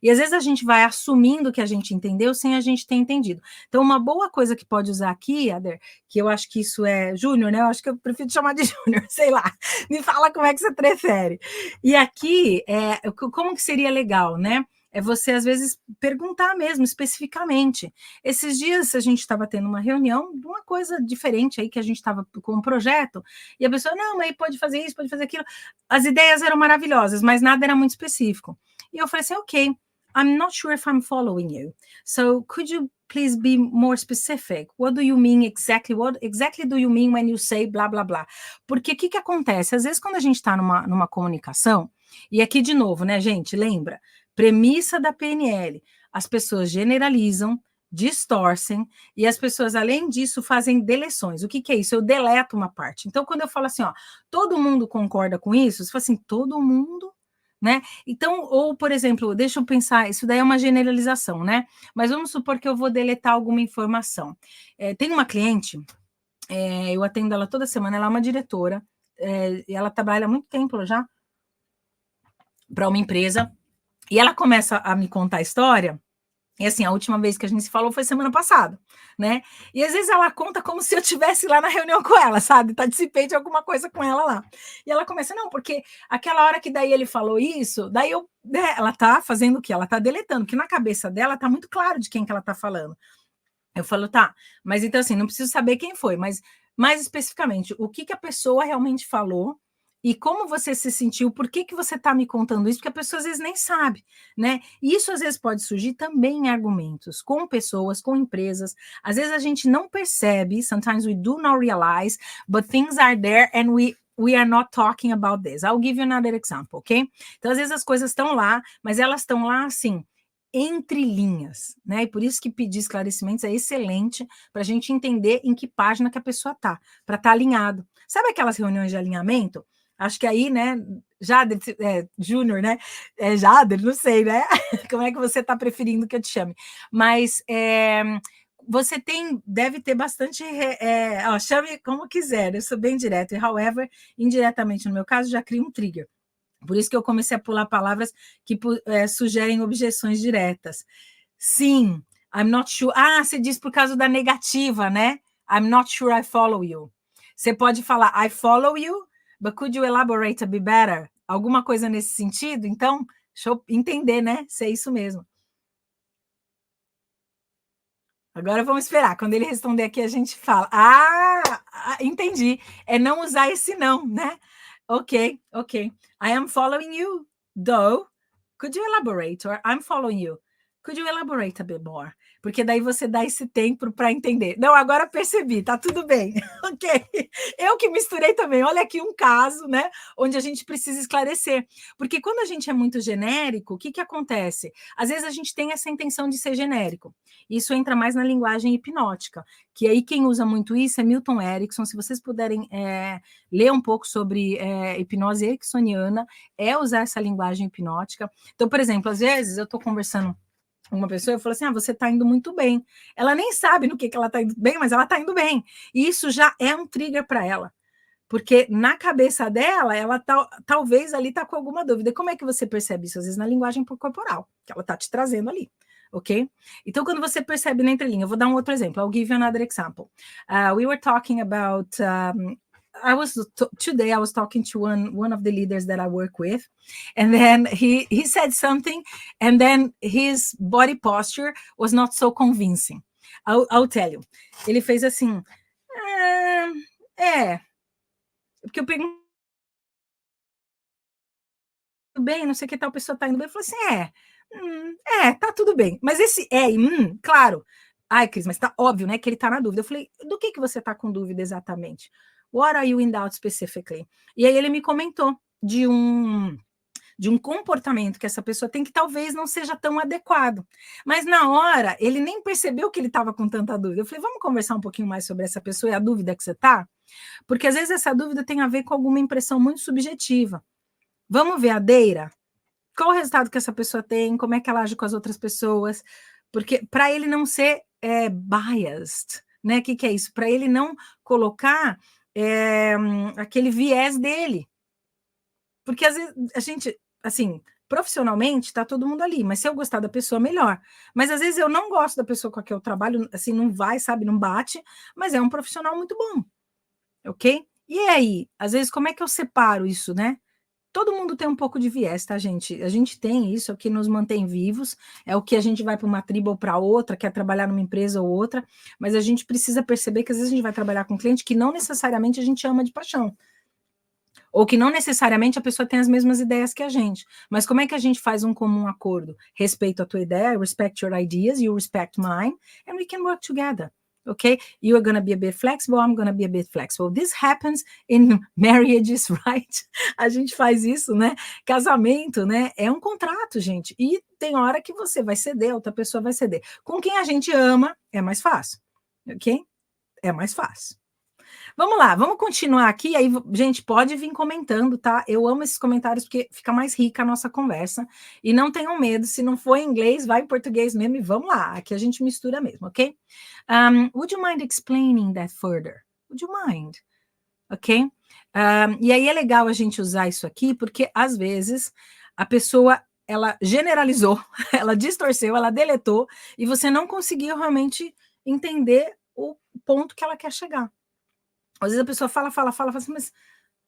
E às vezes a gente vai assumindo que a gente entendeu sem a gente ter entendido. Então, uma boa coisa que pode usar aqui, Ader, que eu acho que isso é Júnior, né? Eu acho que eu prefiro chamar de Júnior, sei lá. Me fala como é que você prefere. E aqui, como que seria legal, né? É você, às vezes, perguntar mesmo, especificamente. Esses dias a gente estava tendo uma reunião de uma coisa diferente aí, que a gente estava com um projeto, e a pessoa, não, mas pode fazer isso, pode fazer aquilo. As ideias eram maravilhosas, mas nada era muito específico. E eu falei assim, ok, I'm not sure if I'm following you. So could you please be more specific? What do you mean exactly? What exactly do you mean when you say blá, blá, blá? Porque o que acontece? Às vezes, quando a gente está numa comunicação, e aqui de novo, né, gente, lembra? Premissa da PNL, as pessoas generalizam, distorcem, e as pessoas, além disso, fazem deleções. O que é isso? Eu deleto uma parte. Então, quando eu falo assim, ó, todo mundo concorda com isso, você fala assim, todo mundo, né? Então, ou, por exemplo, deixa eu pensar, isso daí é uma generalização, né? Mas vamos supor que eu vou deletar alguma informação. Tem uma cliente, eu atendo ela toda semana, ela é uma diretora, e ela trabalha há muito tempo já para uma empresa, e ela começa a me contar a história, e assim, a última vez que a gente se falou foi semana passada, né? E às vezes ela conta como se eu estivesse lá na reunião com ela, sabe? Participei de alguma coisa com ela lá. E ela começa, não, porque aquela hora que daí ele falou isso, daí eu, né, ela tá fazendo o quê? Ela tá deletando, que na cabeça dela tá muito claro de quem que ela tá falando. Eu falo, tá, mas então assim, não preciso saber quem foi, mas mais especificamente, o que a pessoa realmente falou e como você se sentiu, por que você está me contando isso, porque a pessoa às vezes nem sabe, né? E isso às vezes pode surgir também em argumentos com pessoas, com empresas. Às vezes a gente não percebe, sometimes we do not realize, but things are there and we are not talking about this. I'll give you another example, ok? Então, às vezes as coisas estão lá, mas elas estão lá assim, entre linhas, né? E por isso que pedir esclarecimentos é excelente para a gente entender em que página que a pessoa está, para estar alinhado. Sabe aquelas reuniões de alinhamento? Acho que aí, né, Jader, Júnior, né? Jader, não sei, né? Como é que você está preferindo que eu te chame? Mas você deve ter bastante, chame como quiser, eu sou bem direto, e however, indiretamente no meu caso, já crio um trigger. Por isso que eu comecei a pular palavras que sugerem objeções diretas. Sim, I'm not sure. Ah, você diz por causa da negativa, né? I'm not sure I follow you. Você pode falar, I follow you, but could you elaborate a bit better? Alguma coisa nesse sentido? Então, deixa eu entender, né? Se é isso mesmo. Agora vamos esperar. Quando ele responder aqui, a gente fala. Entendi. É não usar esse não, né? Ok. I am following you, though. Could you elaborate? Or I'm following you. Could you elaborate a bit more? Porque daí você dá esse tempo para entender. Não, agora percebi, tá tudo bem. Ok. Eu que misturei também. Olha aqui um caso, né? Onde a gente precisa esclarecer. Porque quando a gente é muito genérico, o que, que acontece? Às vezes a gente tem essa intenção de ser genérico. Isso entra mais na linguagem hipnótica, que aí quem usa muito isso é Milton Erickson. Se vocês puderem ler um pouco sobre hipnose ericksoniana, é usar essa linguagem hipnótica. Então, por exemplo, às vezes eu estou conversando com uma pessoa, eu falo assim, você está indo muito bem. Ela nem sabe no que ela está indo bem, mas ela está indo bem. E isso já é um trigger para ela. Porque na cabeça dela, ela talvez ali está com alguma dúvida. Como é que você percebe isso? Às vezes na linguagem corporal, que ela está te trazendo ali. Ok? Então, quando você percebe na entrelinha, eu vou dar um outro exemplo. I'll give you another example. We were talking about... today I was talking to one of the leaders that I work with, and then he said something, and then his body posture was not so convincing. I'll tell you. Ele fez assim, porque eu perguntei bem, não sei o que tal pessoa tá indo bem, eu falei assim, tá tudo bem, mas esse claro, ai, Cris, mas tá óbvio, né, que ele tá na dúvida. Eu falei, do que você tá com dúvida exatamente? What are you in doubt specifically? E aí ele me comentou de um comportamento que essa pessoa tem que talvez não seja tão adequado. Mas na hora, ele nem percebeu que ele estava com tanta dúvida. Eu falei, vamos conversar um pouquinho mais sobre essa pessoa e a dúvida que você está? Porque às vezes essa dúvida tem a ver com alguma impressão muito subjetiva. Vamos ver a Deira? Qual o resultado que essa pessoa tem? Como é que ela age com as outras pessoas? Porque para ele não ser biased, né? O que é isso? Para ele não colocar aquele viés dele. Porque às vezes a gente, assim, profissionalmente tá todo mundo ali, mas se eu gostar da pessoa, melhor. Mas às vezes eu não gosto da pessoa com a que eu trabalho, assim, não vai, sabe, não bate, mas é um profissional muito bom, ok? E aí, às vezes, como é que eu separo isso, né? Todo mundo tem um pouco de viés, tá, gente? A gente tem isso, é o que nos mantém vivos, é o que a gente vai para uma tribo ou para outra, quer trabalhar numa empresa ou outra, mas a gente precisa perceber que às vezes a gente vai trabalhar com um cliente que não necessariamente a gente ama de paixão, ou que não necessariamente a pessoa tem as mesmas ideias que a gente. Mas como é que a gente faz um comum acordo? Respeito a tua ideia, I respect your ideas, you respect mine, and we can work together. Okay? You are going to be a bit flexible, I'm going to be a bit flexible. This happens in marriages, right? A gente faz isso, né? Casamento, né? É um contrato, gente. E tem hora que você vai ceder, a outra pessoa vai ceder. Com quem a gente ama, é mais fácil. Ok? É mais fácil. Vamos lá, vamos continuar aqui, aí, gente, pode vir comentando, tá? Eu amo esses comentários porque fica mais rica a nossa conversa, e não tenham medo, se não for em inglês, vai em português mesmo, e vamos lá, aqui a gente mistura mesmo, ok? Would you mind explaining that further? Would you mind? Ok? E aí é legal a gente usar isso aqui, porque às vezes a pessoa, ela generalizou, ela distorceu, ela deletou, e você não conseguiu realmente entender o ponto que ela quer chegar. Às vezes a pessoa fala assim, mas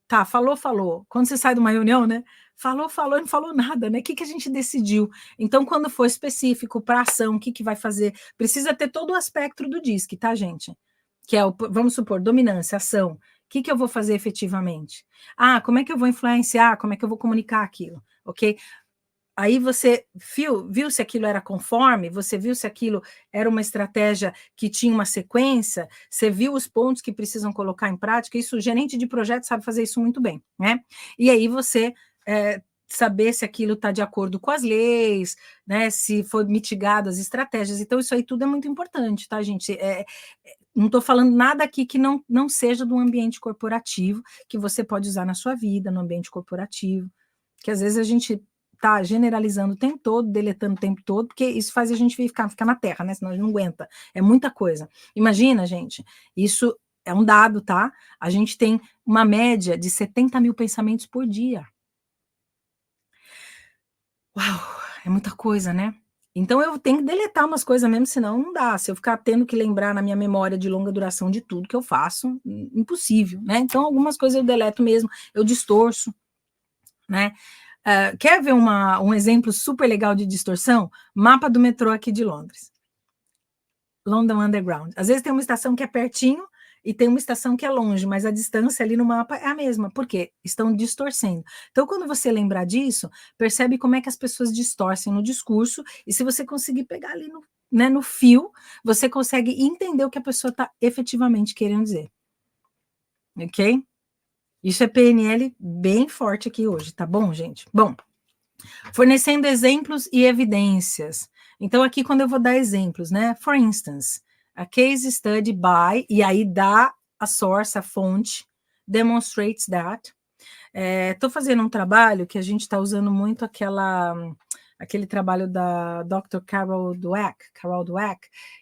tá, falou. Quando você sai de uma reunião, né? Falou e não falou nada, né? O que a gente decidiu? Então, quando for específico para ação, o que vai fazer? Precisa ter todo o aspecto do DISC, tá, gente? Que é, vamos supor, dominância, ação. O que eu vou fazer efetivamente? Como é que eu vou influenciar? Como é que eu vou comunicar aquilo? Ok? Aí você viu se aquilo era conforme, você viu se aquilo era uma estratégia que tinha uma sequência, você viu os pontos que precisam colocar em prática, isso o gerente de projeto sabe fazer isso muito bem, né? E aí você saber se aquilo está de acordo com as leis, né? Se foi mitigado as estratégias, então isso aí tudo é muito importante, tá, gente? Não estou falando nada aqui que não seja do ambiente corporativo, que você pode usar na sua vida, no ambiente corporativo, que às vezes a gente tá generalizando o tempo todo, deletando o tempo todo, porque isso faz a gente ficar na terra, né? Senão a gente não aguenta. É muita coisa. Imagina, gente, isso é um dado, tá? A gente tem uma média de 70 mil pensamentos por dia. Uau, é muita coisa, né? Então eu tenho que deletar umas coisas mesmo, senão não dá. Se eu ficar tendo que lembrar na minha memória de longa duração de tudo que eu faço, impossível, né? Então algumas coisas eu deleto mesmo, eu distorço, né? Quer ver um exemplo super legal de distorção? Mapa do metrô aqui de Londres. London Underground. Às vezes tem uma estação que é pertinho e tem uma estação que é longe, mas a distância ali no mapa é a mesma. Por quê? Estão distorcendo. Então, quando você lembrar disso, percebe como é que as pessoas distorcem no discurso, e se você conseguir pegar ali no fio, você consegue entender o que a pessoa está efetivamente querendo dizer. Ok? Isso é PNL bem forte aqui hoje, tá bom, gente? Bom, fornecendo exemplos e evidências. Então, aqui, quando eu vou dar exemplos, né? For instance, a case study by, e aí dá a source, a fonte, demonstrates that. Estou fazendo um trabalho que a gente está usando muito aquele trabalho da Dr. Carol Dweck,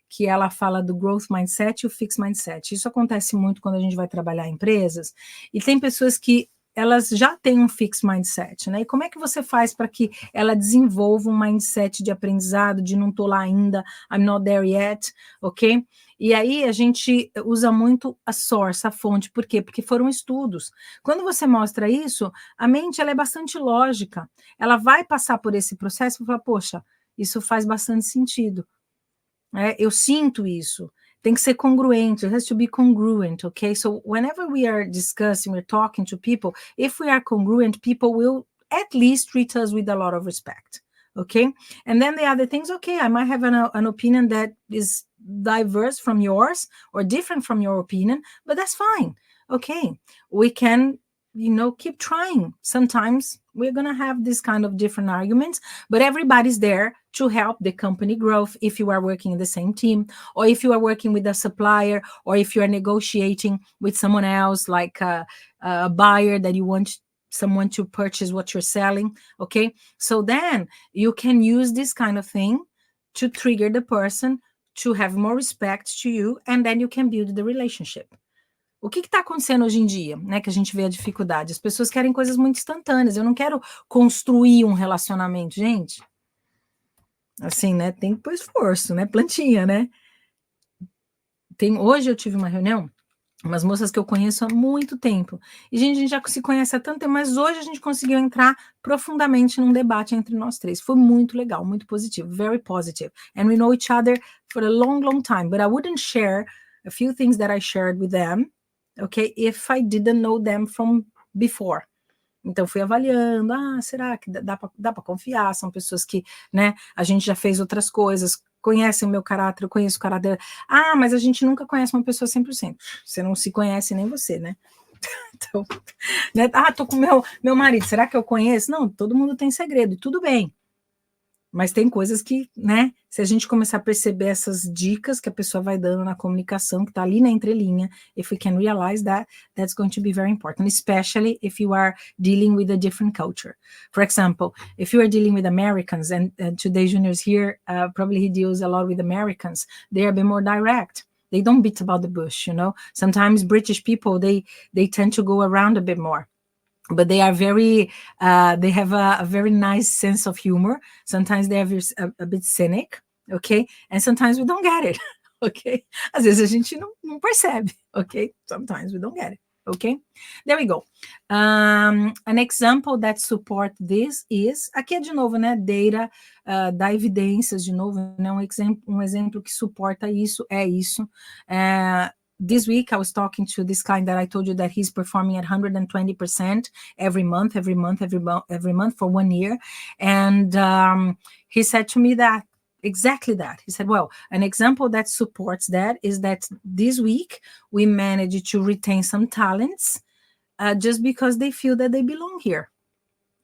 que ela fala do growth mindset e o fixed mindset. Isso acontece muito quando a gente vai trabalhar em empresas, e tem pessoas que elas já têm um fixed mindset, né? E como é que você faz para que ela desenvolva um mindset de aprendizado, de não estou lá ainda, I'm not there yet, ok? E aí a gente usa muito a source, a fonte, por quê? Porque foram estudos. Quando você mostra isso, a mente ela é bastante lógica, ela vai passar por esse processo e falar, poxa, isso faz bastante sentido, eu sinto isso. Tem que ser congruente, it has to be congruent, okay? So whenever we are discussing, we're talking to people, if we are congruent, people will at least treat us with a lot of respect, okay? And then the other things, okay, I might have an opinion that is diverse from yours or different from your opinion, but that's fine, okay? We can, keep trying. Sometimes we're going to have this kind of different arguments, but everybody's there to help the company growth if you are working in the same team, or if you are working with a supplier, or if you are negotiating with someone else, like a buyer that you want someone to purchase what you're selling, okay? So then you can use this kind of thing to trigger the person to have more respect to you, and then you can build the relationship. O que está acontecendo hoje em dia, né, que a gente vê a dificuldade? As pessoas querem coisas muito instantâneas. Eu não quero construir um relacionamento, gente. Assim, né, tem que pôr esforço, né, plantinha, né? Hoje eu tive uma reunião, umas moças que eu conheço há muito tempo, e a gente já se conhece há tanto tempo, mas hoje a gente conseguiu entrar profundamente num debate entre nós três. Foi muito legal, muito positivo, very positive. And we know each other for a long, long time, but I wouldn't share a few things that I shared with them, okay, if I didn't know them from before. Então, fui avaliando, será que dá para confiar? São pessoas que, né, a gente já fez outras coisas, conhecem o meu caráter, eu conheço o caráter. Mas a gente nunca conhece uma pessoa 100%. Você não se conhece nem você, né? Então, né? Tô com meu marido, será que eu conheço? Não, todo mundo tem segredo, e tudo bem. Mas tem coisas que, né, se a gente começar a perceber essas dicas que a pessoa vai dando na comunicação, que está ali na entrelinha, if we can realize that, that's going to be very important, especially if you are dealing with a different culture. For example, if you are dealing with Americans, and today Junior's here, probably he deals a lot with Americans, they are a bit more direct. They don't beat about the bush, Sometimes British people, they tend to go around a bit more. But they are very, they have a very nice sense of humor. Sometimes they are a bit cynic, okay? And sometimes we don't get it, okay? Às vezes a gente não percebe, okay? Sometimes we don't get it, okay? There we go. An example that support this is, aqui é de novo, né, data, dá evidências de novo, né, um exemplo que suporta isso, é isso. This week, I was talking to this client that I told you that he's performing at 120% every month for 1 year. And he said to me that, exactly that. He said, well, an example that supports that is that this week, we managed to retain some talents just because they feel that they belong here.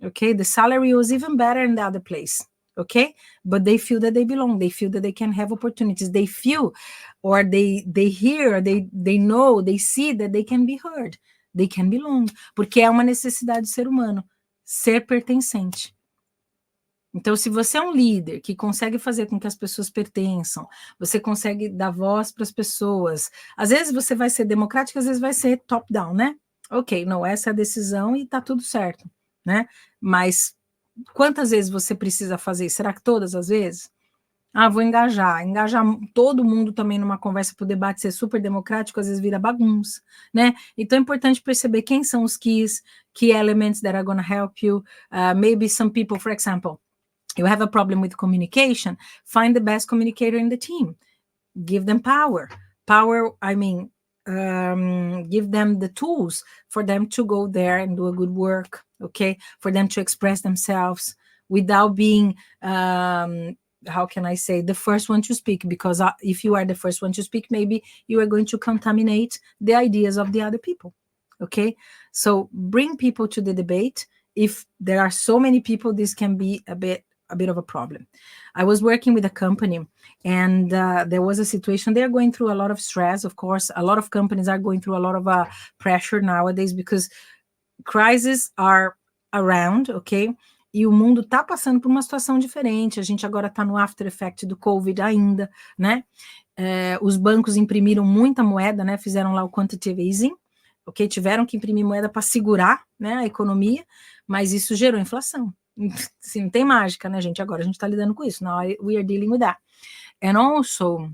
Okay, the salary was even better in the other place. Okay, but they feel that they belong. They feel that they can have opportunities. They feel, or they hear, they know, they see that they can be heard. They can belong. Porque é uma necessidade do ser humano, ser pertencente. Então, se você é um líder que consegue fazer com que as pessoas pertençam, você consegue dar voz para as pessoas. Às vezes você vai ser democrático, às vezes vai ser top-down, né? Ok, não, essa é a decisão e tá tudo certo, né? Mas quantas vezes você precisa fazer? Será que todas as vezes? Vou engajar todo mundo também numa conversa para o debate ser super democrático, às vezes vira bagunça, né? Então é importante perceber quem são os key elements that are going to help you. Maybe some people, for example, you have a problem with communication, find the best communicator in the team. Give them power. Power, I mean, give them the tools for them to go there and do a good work, okay? For them to express themselves without being, how can I say, the first one to speak, because if you are the first one to speak, maybe you are going to contaminate the ideas of the other people, okay? So bring people to the debate. If there are so many people, this can be a bit of a problem. I was working with a company, and there was a situation. They're going through a lot of stress, of course. A lot of companies are going through a lot of pressure nowadays, because crises are around, ok? E o mundo está passando por uma situação diferente. A gente agora está no after effect do Covid ainda, né? Os bancos imprimiram muita moeda, né? Fizeram lá o quantitative easing, ok? Tiveram que imprimir moeda para segurar, né, a economia, mas isso gerou inflação. Assim, não tem mágica, né, gente? Agora a gente está lidando com isso. Now we are dealing with that. And also,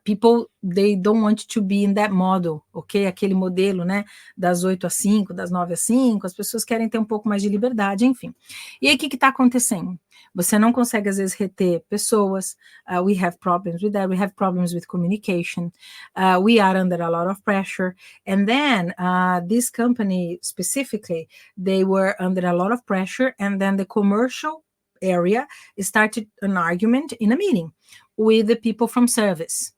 people, they don't want to be in that model, ok? Aquele modelo, né, das 8 às 5, das 9 às 5, as pessoas querem ter um pouco mais de liberdade, enfim. E aí, o que está acontecendo? Você não consegue, às vezes, reter pessoas. We have problems with that. We have problems with communication. We are under a lot of pressure. And then, this company specifically, they were under a lot of pressure, and then the commercial area started an argument in a meeting with the people from service.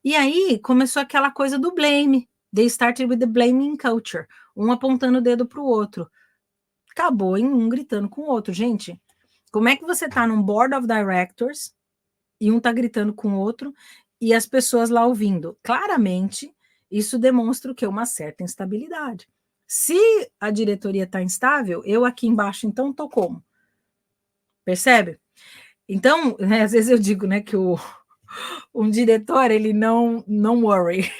E aí começou aquela coisa do blame. They started with the blaming culture. Um apontando o dedo para o outro. Acabou em um gritando com o outro. Gente, como é que você está num board of directors e um está gritando com o outro e as pessoas lá ouvindo? Claramente, isso demonstra o quê? Uma certa instabilidade. Se a diretoria está instável, eu aqui embaixo, então, estou como? Percebe? Então, né, às vezes eu digo, né, que um diretor, ele não worry,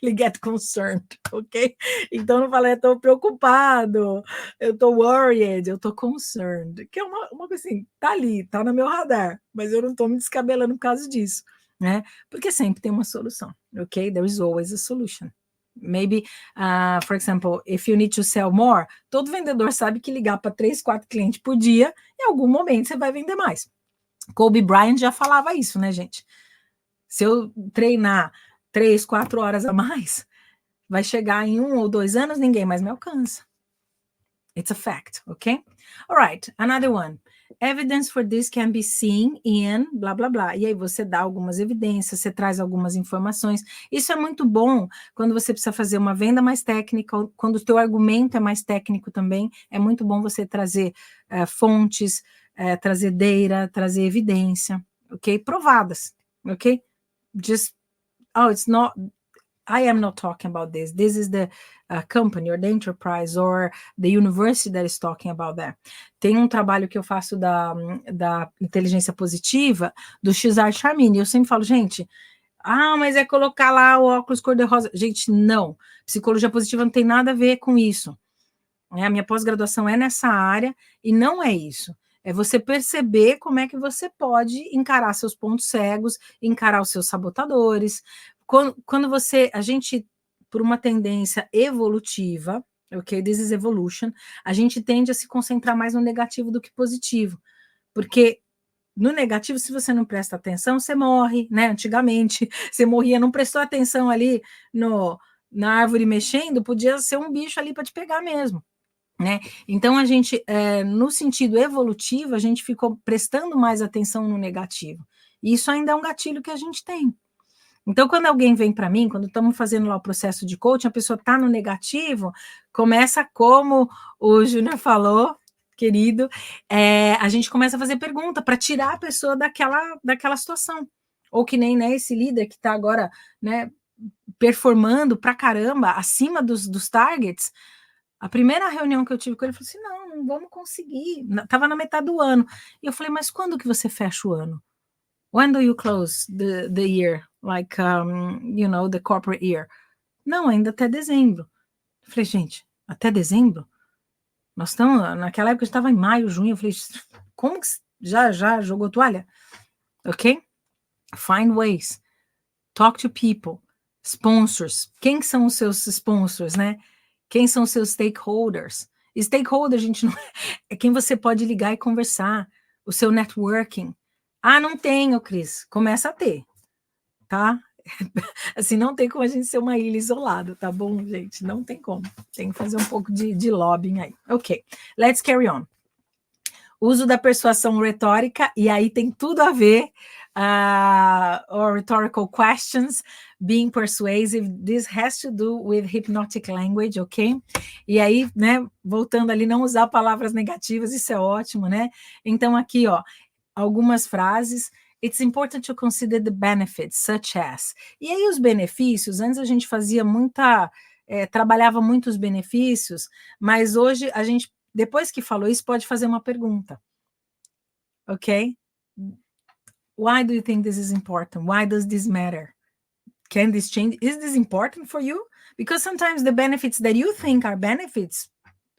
ele get concerned, ok? Então não fala, eu estou preocupado, eu estou worried, eu estou concerned, que é uma coisa assim, tá ali, tá no meu radar, mas eu não estou me descabelando por causa disso, né? Porque sempre tem uma solução, ok? There is always a solution. Maybe, for example, if you need to sell more, todo vendedor sabe que ligar para 3, 4 clientes por dia, em algum momento você vai vender mais. Kobe Bryant já falava isso, né, gente? Se eu treinar 3, 4 horas a mais, vai chegar em 1 ou 2 anos, ninguém mais me alcança. It's a fact, okay? All right, another one. Evidence for this can be seen in blá, blá, blá. E aí você dá algumas evidências, você traz algumas informações. Isso é muito bom quando você precisa fazer uma venda mais técnica, quando o teu argumento é mais técnico também. É muito bom você trazer fontes, trazer data, trazer evidência, ok? Provadas, ok? Just, it's not, I am not talking about this. This is the company or the enterprise or the university that is talking about that. Tem um trabalho que eu faço da inteligência positiva do Cesar Charmini. Eu sempre falo, gente, mas é colocar lá o óculos cor-de-rosa. Gente, não. Psicologia positiva não tem nada a ver com isso. A minha pós-graduação é nessa área e não é isso. É você perceber como é que você pode encarar seus pontos cegos, encarar os seus sabotadores. Quando a gente, por uma tendência evolutiva, ok, this is evolution, a gente tende a se concentrar mais no negativo do que positivo. Porque no negativo, se você não presta atenção, você morre, né? Antigamente, você morria, não prestou atenção ali na árvore mexendo, podia ser um bicho ali para te pegar mesmo. Né? Então, a gente, no sentido evolutivo, a gente ficou prestando mais atenção no negativo. E isso ainda é um gatilho que a gente tem. Então, quando alguém vem para mim, quando estamos fazendo lá o processo de coaching, a pessoa está no negativo, começa como o Júnior falou, querido, a gente começa a fazer pergunta para tirar a pessoa daquela situação. Ou que nem, né, esse líder que está agora, né, performando pra caramba, acima dos targets. A primeira reunião que eu tive com ele, ele falou assim, não vamos conseguir. Estava na metade do ano. E eu falei, mas quando que você fecha o ano? When do you close the year? Like, the corporate year. Não, ainda até dezembro. Eu falei, gente, até dezembro? Nós estamos, naquela época, estava em maio, junho. Eu falei, como que já jogou toalha? Ok? Find ways. Talk to people. Sponsors. Quem são os seus sponsors, né? Quem são os seus stakeholders? Stakeholder, gente, não é quem você pode ligar e conversar. O seu networking. Não tenho, Cris. Começa a ter, tá? Assim, não tem como a gente ser uma ilha isolada, tá bom, gente? Não tem como. Tem que fazer um pouco de lobbying aí. Ok, let's carry on. Uso da persuasão retórica, e aí tem tudo a ver, or rhetorical questions, being persuasive, this has to do with hypnotic language, ok? E aí, né, voltando ali, não usar palavras negativas, isso é ótimo, né? Então aqui, ó, algumas frases. It's important to consider the benefits, such as. E aí os benefícios, antes a gente fazia trabalhava muito os benefícios, mas hoje a gente, depois que falou isso, pode fazer uma pergunta. Ok? Why do you think this is important? Why does this matter? Can this change? Is this important for you? Because sometimes the benefits that you think are benefits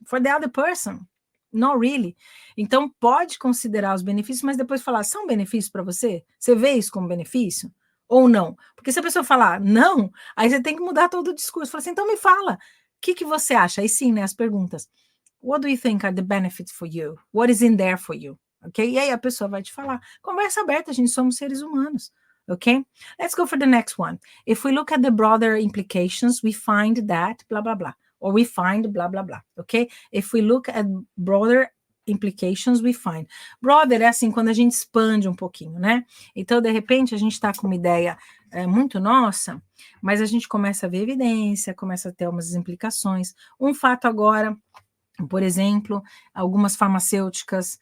for the other person, not really. Então, pode considerar os benefícios, mas depois falar, são benefícios para você? Você vê isso como benefício? Ou não? Porque se a pessoa falar não, aí você tem que mudar todo o discurso. Fala assim, então me fala, o que você acha? Aí sim, né, as perguntas. What do you think are the benefits for you? What is in there for you? Ok? E aí a pessoa vai te falar. Conversa aberta, gente, somos seres humanos. Ok? Let's go for the next one. If we look at the broader implications, we find that blah, blah, blah. Or we find blah, blah, blah. Ok? If we look at broader implications, we find. Broader é assim, quando a gente expande um pouquinho, né? Então, de repente, a gente está com uma ideia muito nossa, mas a gente começa a ver evidência, começa a ter umas implicações. Um fato agora, por exemplo, algumas farmacêuticas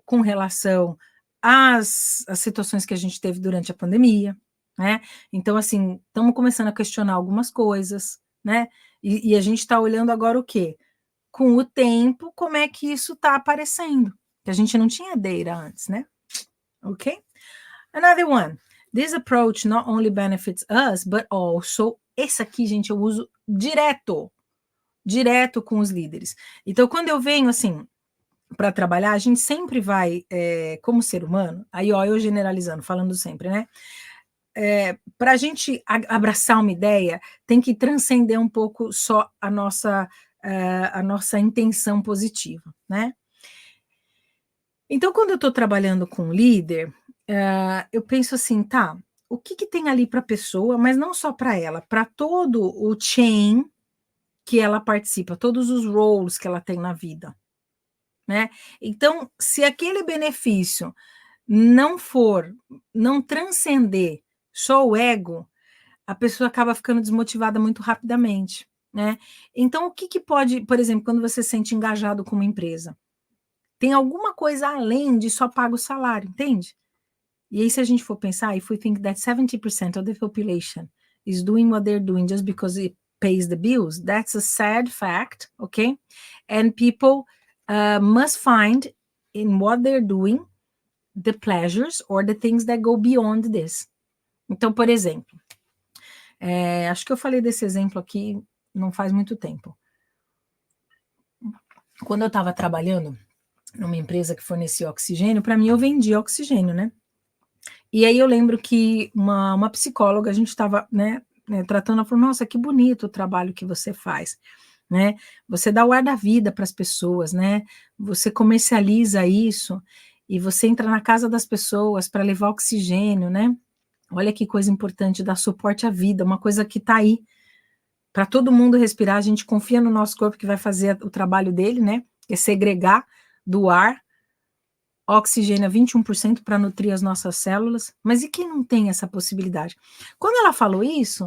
com relação às situações que a gente teve durante a pandemia, né? Então, assim, estamos começando a questionar algumas coisas, né? E a gente está olhando agora o quê? Com o tempo, como é que isso está aparecendo? Que a gente não tinha data antes, né? Ok? Another one. This approach not only benefits us, but also... Esse aqui, gente, eu uso direto com os líderes. Então, quando eu venho, assim, para trabalhar, a gente sempre vai, como ser humano, aí, ó, eu generalizando, falando sempre, né? Para a gente abraçar uma ideia, tem que transcender um pouco só a nossa intenção positiva, né? Então, quando eu estou trabalhando com um líder, eu penso assim, tá, o que tem ali para a pessoa, mas não só para ela, para todo o chain que ela participa, todos os roles que ela tem na vida, né? Então, se aquele benefício não transcender só o ego, a pessoa acaba ficando desmotivada muito rapidamente, né? Então, o que pode, por exemplo, quando você se sente engajado com uma empresa, tem alguma coisa além de só pagar o salário, entende? E aí, se a gente for pensar, if we think that 70% of the population is doing what they're doing just because it pays the bills, that's a sad fact, okay? And people must find in what they're doing the pleasures or the things that go beyond this. Então, por exemplo, acho que eu falei desse exemplo aqui não faz muito tempo. Quando eu estava trabalhando numa empresa que fornecia oxigênio, para mim eu vendia oxigênio, né? E aí eu lembro que uma psicóloga, a gente estava, né, tratando, ela falou, nossa, que bonito o trabalho que você faz, né? Você dá o ar da vida para as pessoas, né? Você comercializa isso e você entra na casa das pessoas para levar oxigênio, né? Olha que coisa importante, dar suporte à vida, uma coisa que está aí para todo mundo respirar, a gente confia no nosso corpo que vai fazer o trabalho dele, né? Que é segregar do ar oxigênio a 21% para nutrir as nossas células, mas e quem não tem essa possibilidade? Quando ela falou isso,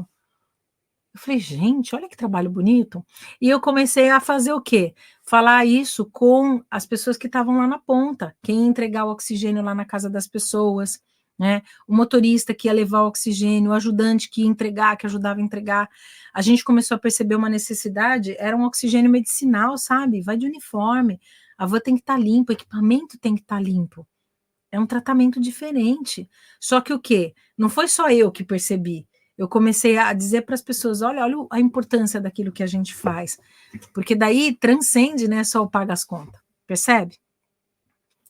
eu falei, gente, olha que trabalho bonito, e eu comecei a fazer o quê? Falar isso com as pessoas que estavam lá na ponta, quem ia entregar o oxigênio lá na casa das pessoas, né? O motorista que ia levar o oxigênio, o ajudante que ia entregar, que ajudava a entregar. A gente começou a perceber uma necessidade, era um oxigênio medicinal, sabe? Vai de uniforme, a van tem que estar limpa, o equipamento tem que estar limpo. É um tratamento diferente. Só que o quê? Não foi só eu que percebi. Eu comecei a dizer para as pessoas, olha a importância daquilo que a gente faz. Porque daí transcende, né, só o paga as contas. Percebe?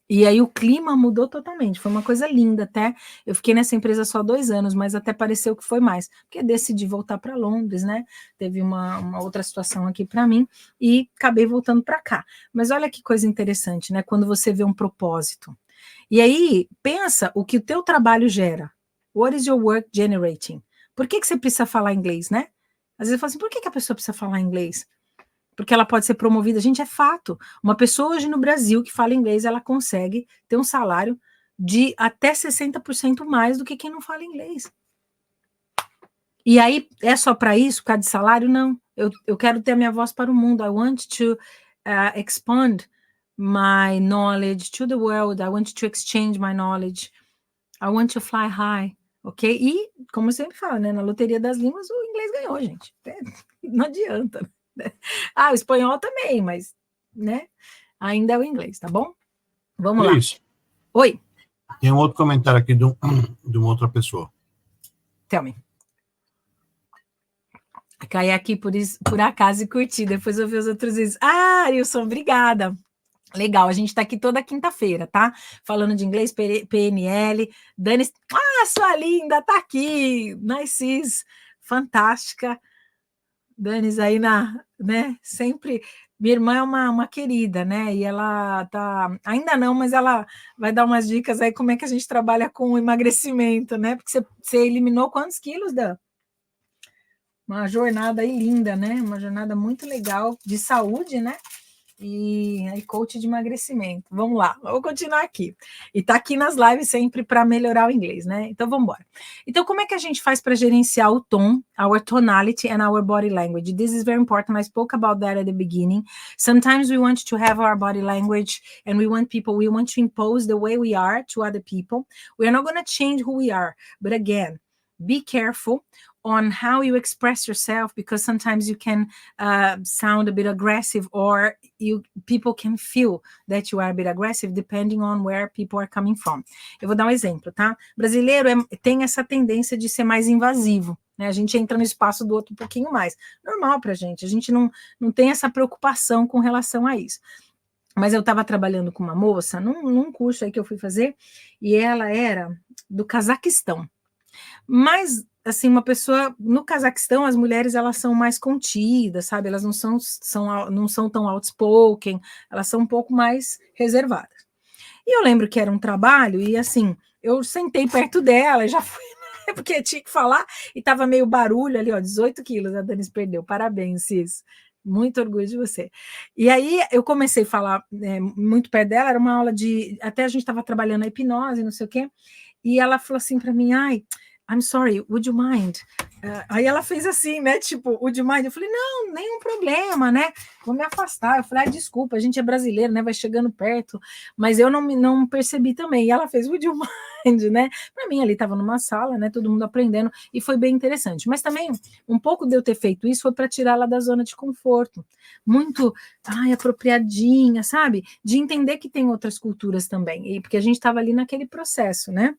E aí o clima mudou totalmente, foi uma coisa linda até, eu fiquei nessa empresa só 2 anos, mas até pareceu que foi mais, porque decidi voltar para Londres, né, teve uma outra situação aqui para mim, e acabei voltando para cá. Mas olha que coisa interessante, né, quando você vê um propósito. E aí, pensa o que o teu trabalho gera, What is your work generating? Por que você precisa falar inglês, né? Às vezes eu falo assim, por que a pessoa precisa falar inglês? Porque ela pode ser promovida. Gente, é fato. Uma pessoa hoje no Brasil que fala inglês, ela consegue ter um salário de até 60% mais do que quem não fala inglês. E aí, é só para isso, por causa de salário? Não. Eu quero ter a minha voz para o mundo. I want to expand my knowledge to the world. I want to exchange my knowledge. I want to fly high. Ok? E, como eu sempre falo, né? Na loteria das línguas, o inglês ganhou, gente. Não adianta. Né? O espanhol também, mas, né? Ainda é o inglês, tá bom? Vamos lá. Isso. Oi. Tem um outro comentário aqui de uma outra pessoa. Tell me. Caí aqui por acaso e curti, depois eu vi os outros vídeos. Arilson, obrigada. Legal, a gente tá aqui toda quinta-feira, tá? Falando de inglês, PNL. Dani, sua linda, tá aqui. Nice, fantástica. Danis aí né? Sempre. Minha irmã é uma querida, né? E ela tá. Ainda não, mas ela vai dar umas dicas aí como é que a gente trabalha com o emagrecimento, né? Porque você eliminou quantos quilos, Dan? Uma jornada aí linda, né? Uma jornada muito legal de saúde, né? E aí, coach de emagrecimento. Vamos lá, vou continuar aqui. E tá aqui nas lives sempre para melhorar o inglês, né? Então vamos embora. Então, como é que a gente faz para gerenciar o tom, our tonality and our body language? This is very important. I spoke about that at the beginning. Sometimes we want to have our body language and we want to impose the way we are to other people. We are not going to change who we are. But again, be careful on how you express yourself, because sometimes you can sound a bit aggressive, or people can feel that you are a bit aggressive depending on where people are coming from. Eu vou dar um exemplo, tá? Brasileiro tem essa tendência de ser mais invasivo, né? A gente entra no espaço do outro um pouquinho mais. Normal pra gente, a gente não tem essa preocupação com relação a isso. Mas eu estava trabalhando com uma moça num curso aí que eu fui fazer, e ela era do Cazaquistão. Mas, assim, uma pessoa... No Cazaquistão, as mulheres, elas são mais contidas, sabe? Elas não são tão outspoken, elas são um pouco mais reservadas. E eu lembro que era um trabalho, e assim, eu sentei perto dela, já fui, né? Porque tinha que falar, e tava meio barulho ali, ó, 18 quilos, a Danis perdeu. Parabéns, Cis. Muito orgulho de você. E aí eu comecei a falar muito perto dela, era uma aula de... Até a gente estava trabalhando a hipnose, não sei o quê, e ela falou assim para mim, I'm sorry, would you mind? Aí ela fez assim, né, tipo, would you mind? Eu falei, não, nenhum problema, né, vou me afastar. Eu falei, desculpa, a gente é brasileiro, né, vai chegando perto, mas eu não percebi também. E ela fez, would you mind, né? Para mim, ali estava numa sala, né, todo mundo aprendendo, e foi bem interessante. Mas também, um pouco de eu ter feito isso foi para tirá-la da zona de conforto. Muito, apropriadinha, sabe? De entender que tem outras culturas também, e porque a gente estava ali naquele processo, né?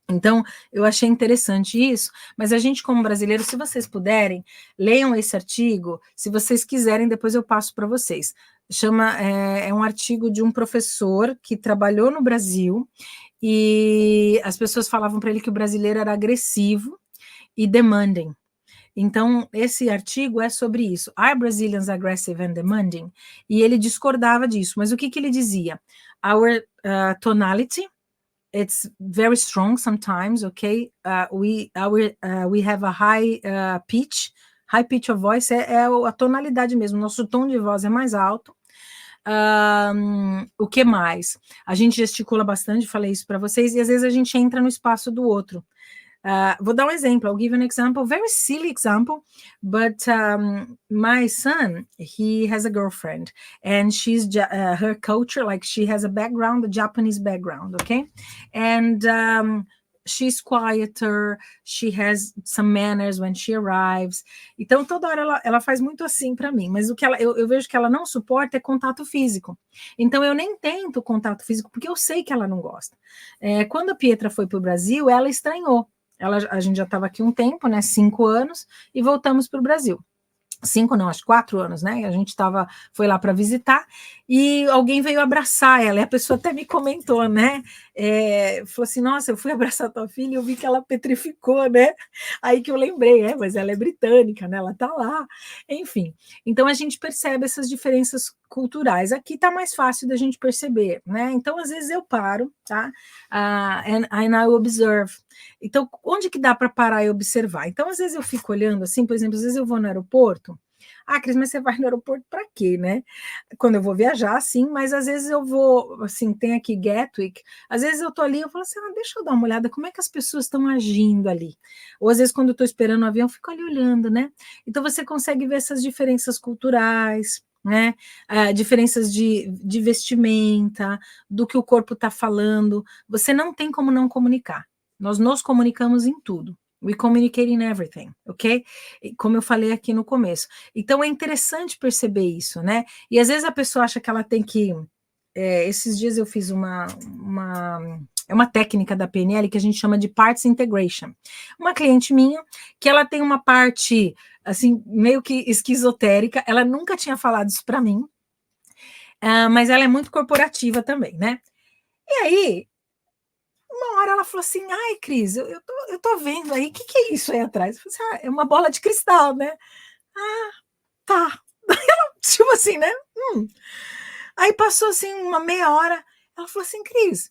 Então, eu achei interessante isso, mas a gente, como brasileiro, se vocês puderem, leiam esse artigo, se vocês quiserem, depois eu passo para vocês. É um artigo de um professor que trabalhou no Brasil, e as pessoas falavam para ele que o brasileiro era agressivo e demanding. Então, esse artigo é sobre isso. Are Brazilians aggressive and demanding? E ele discordava disso, mas o que ele dizia? Our tonality, it's very strong sometimes, okay? We have a high pitch of voice, a tonalidade mesmo, nosso tom de voz é mais alto. O que mais? A gente gesticula bastante, falei isso para vocês, e às vezes a gente entra no espaço do outro. Vou dar um exemplo. I'll give an example, very silly example, but my son, he has a girlfriend, and she's her culture, like she has a background, a Japanese background, okay? And she's quieter, she has some manners when she arrives. Então, toda hora ela faz muito assim para mim, mas o que eu vejo que ela não suporta é contato físico. Então, eu nem tento contato físico, porque eu sei que ela não gosta. Quando a Pietra foi para o Brasil, ela estranhou. A gente já estava aqui um tempo, né, 5 anos, e voltamos para o Brasil. 5 não, acho 4 anos, né, a gente foi lá para visitar, e alguém veio abraçar ela, e a pessoa até me comentou, né, falou assim, nossa, eu fui abraçar tua filha e eu vi que ela petrificou, né? Aí que eu lembrei, mas ela é britânica, né? Ela tá lá, enfim. Então a gente percebe essas diferenças culturais. Aqui tá mais fácil da gente perceber, né? Então às vezes eu paro, tá? And I observe. Então onde que dá para parar e observar? Então às vezes eu fico olhando assim, por exemplo, às vezes eu vou no aeroporto. Cris, mas você vai no aeroporto para quê, né? Quando eu vou viajar, sim, mas às vezes eu vou, assim, tem aqui Gatwick, às vezes eu tô ali, eu falo assim, deixa eu dar uma olhada, como é que as pessoas estão agindo ali? Ou às vezes quando eu tô esperando o avião, eu fico ali olhando, né? Então você consegue ver essas diferenças culturais, né? Diferenças de vestimenta, do que o corpo está falando, você não tem como não comunicar. Nós nos comunicamos em tudo. We communicate in everything, ok? Como eu falei aqui no começo. Então é interessante perceber isso, né? E às vezes a pessoa acha que ela tem que. Esses dias eu fiz uma técnica da PNL que a gente chama de Parts Integration. Uma cliente minha, que ela tem uma parte, assim, meio que esquizotérica, ela nunca tinha falado isso para mim, mas ela é muito corporativa também, né? E aí, uma hora ela falou assim, Cris, eu tô vendo aí, o que é isso aí atrás? Eu falei assim, é uma bola de cristal, né? Tá. Tipo assim, né? Aí passou assim uma meia hora, ela falou assim, Cris,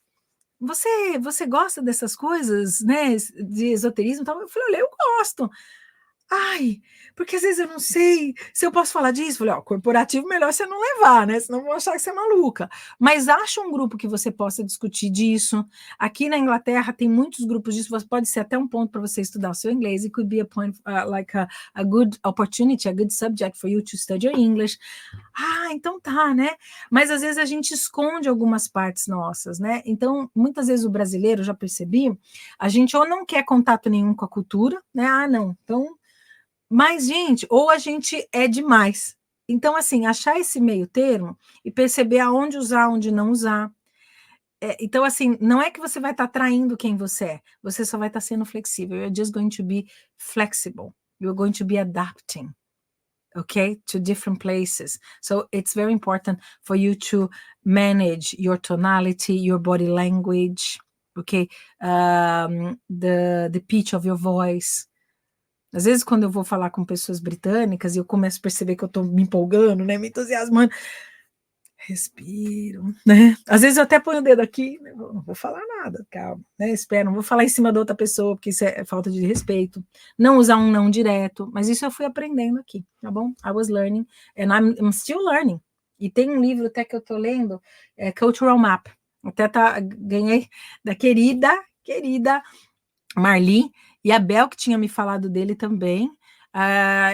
você gosta dessas coisas, né, de esoterismo e tal? Eu falei, olha, eu gosto. Porque às vezes eu não sei se eu posso falar disso. Falei, corporativo melhor você não levar, né? Senão vão achar que você é maluca. Mas acha um grupo que você possa discutir disso. Aqui na Inglaterra tem muitos grupos disso. Pode ser até um ponto para você estudar o seu inglês. It could be a point, like a good opportunity, a good subject for you to study your English. Então tá, né? Mas às vezes a gente esconde algumas partes nossas, né? Então, muitas vezes o brasileiro, já percebi, a gente ou não quer contato nenhum com a cultura, né? Não. Então, mas, gente, ou a gente é demais. Então, assim, achar esse meio termo e perceber aonde usar, onde não usar. Então, assim, não é que você vai estar traindo quem você só vai estar sendo flexível. You're just going to be flexible. You're going to be adapting, okay, to different places. So it's very important for you to manage your tonality, your body language, okay, the pitch of your voice. Às vezes, quando eu vou falar com pessoas britânicas e eu começo a perceber que eu estou me empolgando, né, me entusiasmando, respiro, né? Às vezes eu até ponho o dedo aqui, não vou falar nada, calma, né? Espero, não vou falar em cima da outra pessoa, porque isso é falta de respeito. Não usar um não direto, mas isso eu fui aprendendo aqui, tá bom? I was learning, and I'm still learning. E tem um livro até que eu estou lendo, Cultural Map. Até ganhei da querida Marli, e a Bel, que tinha me falado dele também,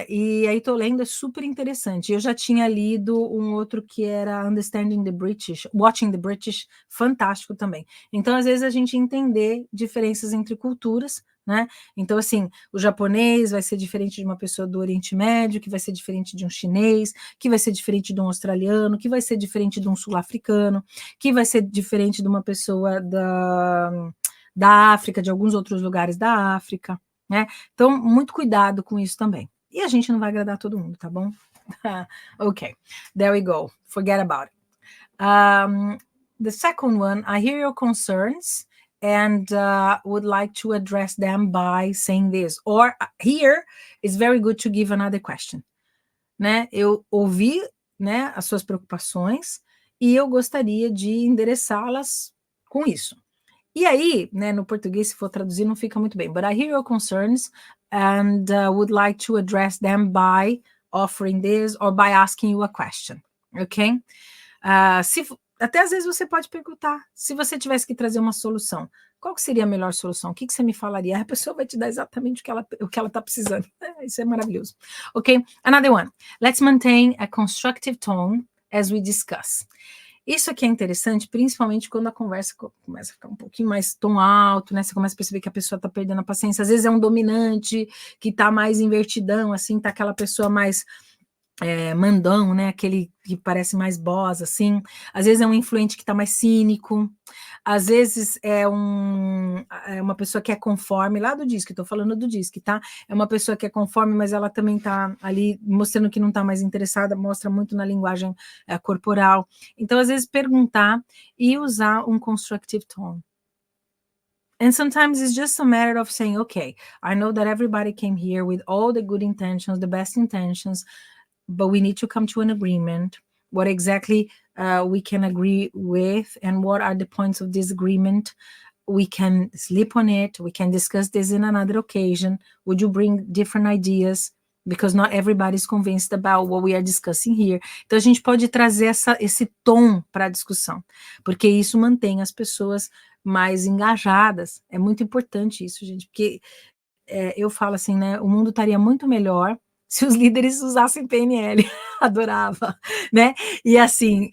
e aí estou lendo, é super interessante. Eu já tinha lido um outro que era Understanding the British, Watching the British, fantástico também. Então, às vezes, a gente entender diferenças entre culturas, né? Então, assim, o japonês vai ser diferente de uma pessoa do Oriente Médio, que vai ser diferente de um chinês, que vai ser diferente de um australiano, que vai ser diferente de um sul-africano, que vai ser diferente de uma pessoa da África, de alguns outros lugares da África, né? Então, muito cuidado com isso também. E a gente não vai agradar todo mundo, tá bom? Ok, there we go. Forget about it. The second one, I hear your concerns and would like to address them by saying this. Or here, it's very good to give another question. Né? Eu ouvi, né, as suas preocupações e eu gostaria de endereçá-las com isso. E aí, né, no português, se for traduzir, não fica muito bem. But I hear your concerns and would like to address them by offering this or by asking you a question, ok? Até às vezes você pode perguntar, se você tivesse que trazer uma solução, qual que seria a melhor solução? O que você me falaria? A pessoa vai te dar exatamente o que ela está precisando. Isso é maravilhoso. Ok? Another one. Let's maintain a constructive tone as we discuss. Isso aqui é interessante, principalmente quando a conversa começa a ficar um pouquinho mais tom alto, né? Você começa a perceber que a pessoa está perdendo a paciência. Às vezes é um dominante que está mais invertidão, assim, tá aquela pessoa mais mandão, né? Aquele que parece mais boss, assim. Às vezes é um influente que está mais cínico. Às vezes é uma pessoa que é conforme, lá do DISC, estou falando do DISC, tá? É uma pessoa que é conforme, mas ela também está ali mostrando que não está mais interessada, mostra muito na linguagem corporal. Então, às vezes, perguntar e usar um constructive tone, And sometimes it's just a matter of saying, okay, I know that everybody came here with all the good intentions, the best intentions, but we need to come to an agreement. What exactly we can agree with, and what are the points of disagreement? We can sleep on it. We can discuss this in another occasion. Would you bring different ideas? Because not everybody is convinced about what we are discussing here. Então, a gente pode trazer esse tom para a discussão, porque isso mantém as pessoas mais engajadas. É muito importante isso, gente, porque eu falo assim, né, o mundo estaria muito melhor se os líderes usassem PNL. Adorava, né? E assim,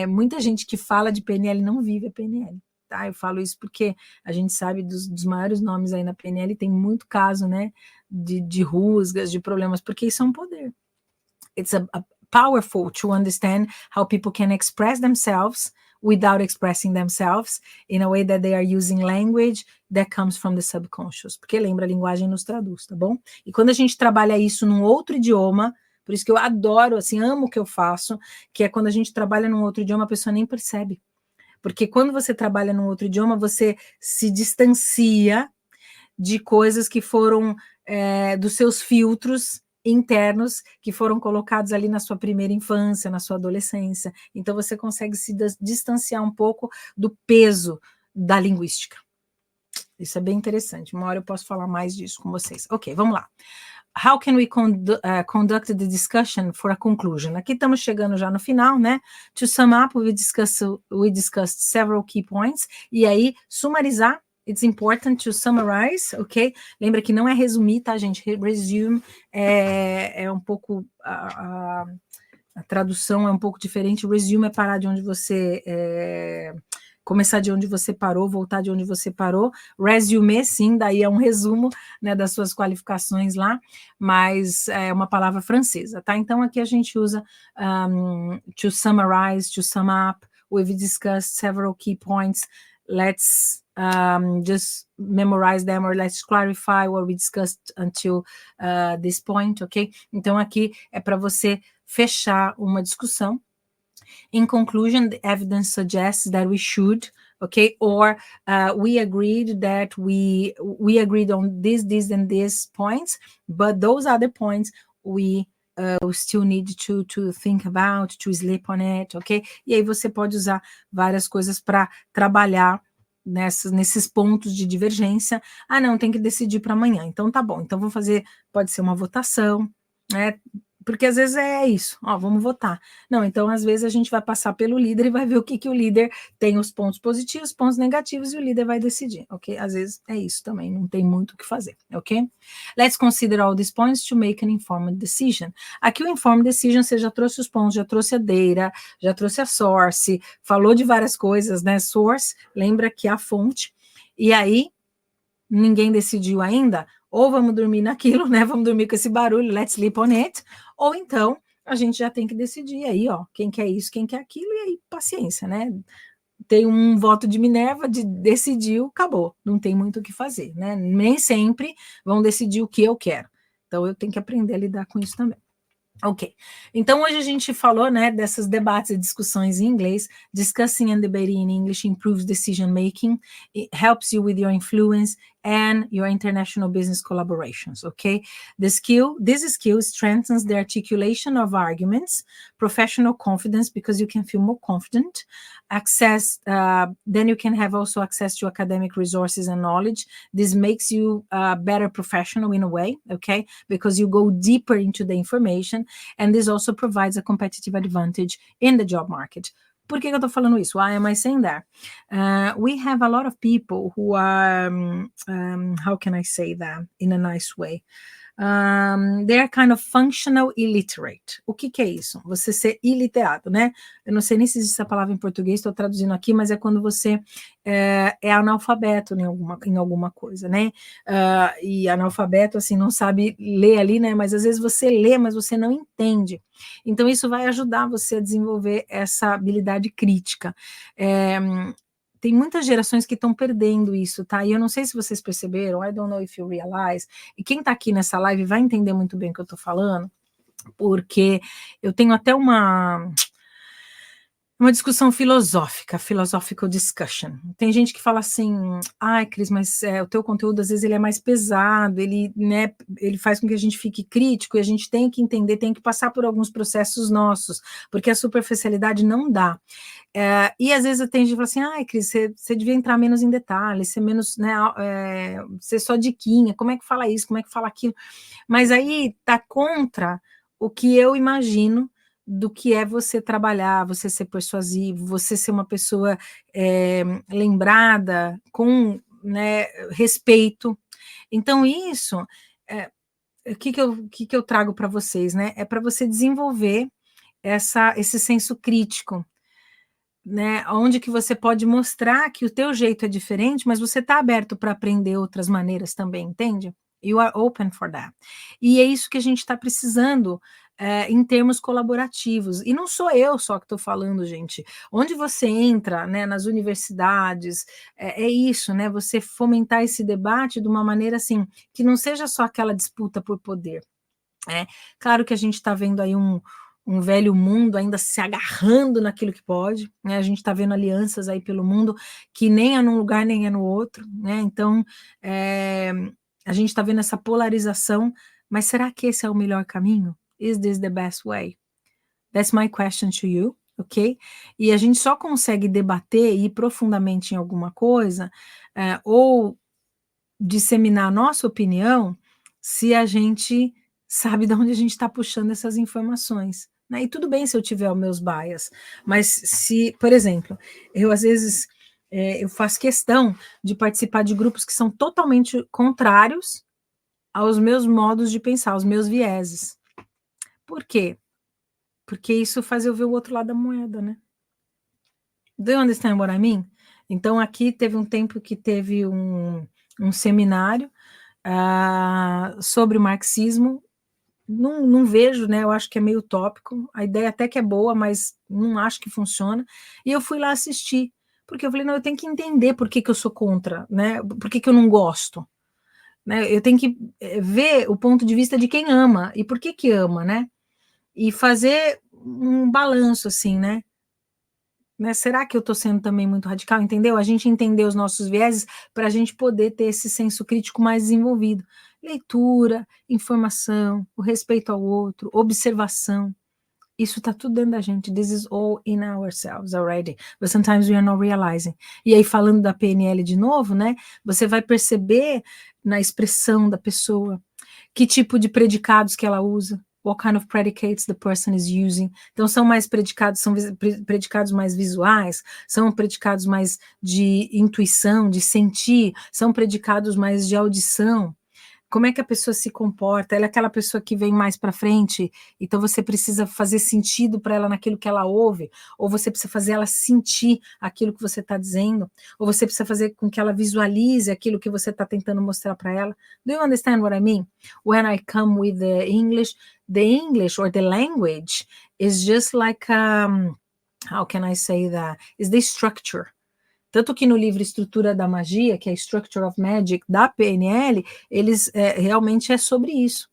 muita gente que fala de PNL não vive a PNL. Tá? Eu falo isso porque a gente sabe dos maiores nomes aí na PNL, tem muito caso, né, de rusgas, de problemas, porque isso é um poder. It's powerful to understand how people can express themselves without expressing themselves in a way that they are using language that comes from the subconscious. Porque lembra, a linguagem nos traduz, tá bom? E quando a gente trabalha isso num outro idioma, por isso que eu adoro, assim, amo o que eu faço, que é quando a gente trabalha num outro idioma, a pessoa nem percebe. Porque quando você trabalha num outro idioma, você se distancia de coisas que foram dos seus filtros internos, que foram colocados ali na sua primeira infância, na sua adolescência. Então, você consegue se distanciar um pouco do peso da linguística. Isso é bem interessante. Uma hora eu posso falar mais disso com vocês. Ok, vamos lá. How can we conduct the discussion for a conclusion? Aqui estamos chegando já no final, né? To sum up, we discussed several key points. E aí, sumarizar, it's important to summarize, ok? Lembra que não é resumir, tá, gente? Resume é um pouco... A tradução é um pouco diferente. Resume é parar de onde você... começar de onde você parou, voltar de onde você parou. Resume, sim, daí é um resumo, né, das suas qualificações lá, mas é uma palavra francesa, tá? Então, aqui a gente usa to summarize, to sum up. We've discussed several key points. Let's just memorize them, or let's clarify what we discussed until this point, ok? Então, aqui é para você fechar uma discussão. In conclusion, the evidence suggests that we should, okay, or we agreed that we agreed on this, and these points, but those other points we still need to think about, to sleep on it, ok? E aí você pode usar várias coisas para trabalhar nesses pontos de divergência. Ah, não, tem que decidir para amanhã. Então tá bom. Então vou fazer, pode ser uma votação, né? Porque às vezes é isso, ó, vamos votar. Não, então às vezes a gente vai passar pelo líder e vai ver o que o líder tem, os pontos positivos, pontos negativos, e o líder vai decidir, ok? Às vezes é isso também, não tem muito o que fazer, ok? Let's consider all these points to make an informed decision. Aqui o informed decision, você já trouxe os pontos, já trouxe a data, já trouxe a source, falou de várias coisas, né? Source, lembra que é a fonte, e aí ninguém decidiu ainda, ou vamos dormir naquilo, né? Vamos dormir com esse barulho, let's sleep on it, ou então a gente já tem que decidir aí, ó, quem quer isso, quem quer aquilo, e aí paciência, né? Tem um voto de Minerva, decidiu, acabou, não tem muito o que fazer, né? Nem sempre vão decidir o que eu quero. Então eu tenho que aprender a lidar com isso também. Ok, então hoje a gente falou, né, desses debates e discussões em inglês. Discussing and debating in English improves decision making, it helps you with your influence and your international business collaborations, okay? This skill strengthens the articulation of arguments, professional confidence, because you can feel more confident, then you can have also access to academic resources and knowledge. This makes you a better professional in a way, okay? Because you go deeper into the information, and this also provides a competitive advantage in the job market. Por que eu tô falando isso? Why am I saying that? We have a lot of people who are, how can I say that in a nice way? They are kind of functional illiterate. O que é isso? Você ser iliterado, né? Eu não sei nem se existe essa palavra em português, estou traduzindo aqui, mas é quando você é analfabeto em alguma coisa, né? E analfabeto, assim, não sabe ler ali, né? Mas às vezes você lê, mas você não entende. Então isso vai ajudar você a desenvolver essa habilidade crítica. Tem muitas gerações que estão perdendo isso, tá? E eu não sei se vocês perceberam, I don't know if you realize, e quem tá aqui nessa live vai entender muito bem o que eu tô falando, porque eu tenho até uma Uma discussão filosófica, philosophical discussion. Tem gente que fala assim, ai, Cris, mas o teu conteúdo, às vezes, ele é mais pesado, ele, né, ele faz com que a gente fique crítico, e a gente tem que entender, tem que passar por alguns processos nossos, porque a superficialidade não dá. E, às vezes, tem gente que fala assim, ai, Cris, você devia entrar menos em detalhes, ser menos, né, ser só diquinha, como é que fala isso, como é que fala aquilo? Mas aí tá contra o que eu imagino do que é você trabalhar, você ser persuasivo, você ser uma pessoa lembrada com, né, respeito. Então, isso, o que eu trago para vocês, né? É para você desenvolver esse senso crítico, né? Onde que você pode mostrar que o teu jeito é diferente, mas você está aberto para aprender outras maneiras também, entende? You are open for that. E é isso que a gente está precisando em termos colaborativos. E não sou eu só que estou falando, gente. Onde você entra, né, nas universidades, é isso, né? Você fomentar esse debate de uma maneira assim, que não seja só aquela disputa por poder. Claro que a gente está vendo aí um velho mundo ainda se agarrando naquilo que pode, né? A gente está vendo alianças aí pelo mundo que nem é num lugar nem é no outro, né? Então, a gente está vendo essa polarização, mas será que esse é o melhor caminho? Is this the best way? That's my question to you, ok? E a gente só consegue debater e ir profundamente em alguma coisa, ou disseminar a nossa opinião, se a gente sabe de onde a gente está puxando essas informações, né? E tudo bem se eu tiver os meus bias, mas se, por exemplo, eu às vezes eu faço questão de participar de grupos que são totalmente contrários aos meus modos de pensar, aos meus vieses. Por quê? Porque isso faz eu ver o outro lado da moeda, né? Do you understand what I mean? Então, aqui teve um tempo que teve um seminário sobre o marxismo. Não vejo, né? Eu acho que é meio utópico. A ideia até que é boa, mas não acho que funciona. E eu fui lá assistir, porque eu falei, não, eu tenho que entender por que eu sou contra, né? Por que eu não gosto, né? Eu tenho que ver o ponto de vista de quem ama e por que ama, né? E fazer um balanço, assim, né? Será que eu estou sendo também muito radical? Entendeu? A gente entender os nossos vieses para a gente poder ter esse senso crítico mais desenvolvido. Leitura, informação, o respeito ao outro, observação. Isso está tudo dentro da gente. This is all in ourselves already. But sometimes we are not realizing. E aí, falando da PNL de novo, né? Você vai perceber na expressão da pessoa que tipo de predicados que ela usa. What kind of predicates the person is using. Então, são predicados mais visuais, são predicados mais de intuição, de sentir, são predicados mais de audição. Como é que a pessoa se comporta? Ela é aquela pessoa que vem mais para frente, então você precisa fazer sentido para ela naquilo que ela ouve, ou você precisa fazer ela sentir aquilo que você está dizendo, ou você precisa fazer com que ela visualize aquilo que você está tentando mostrar para ela. Do you understand what I mean? When I come with the English or the language is just like, how can I say that? Is the structure. Tanto que no livro Estrutura da Magia, que é Structure of Magic, da PNL, eles realmente é sobre isso.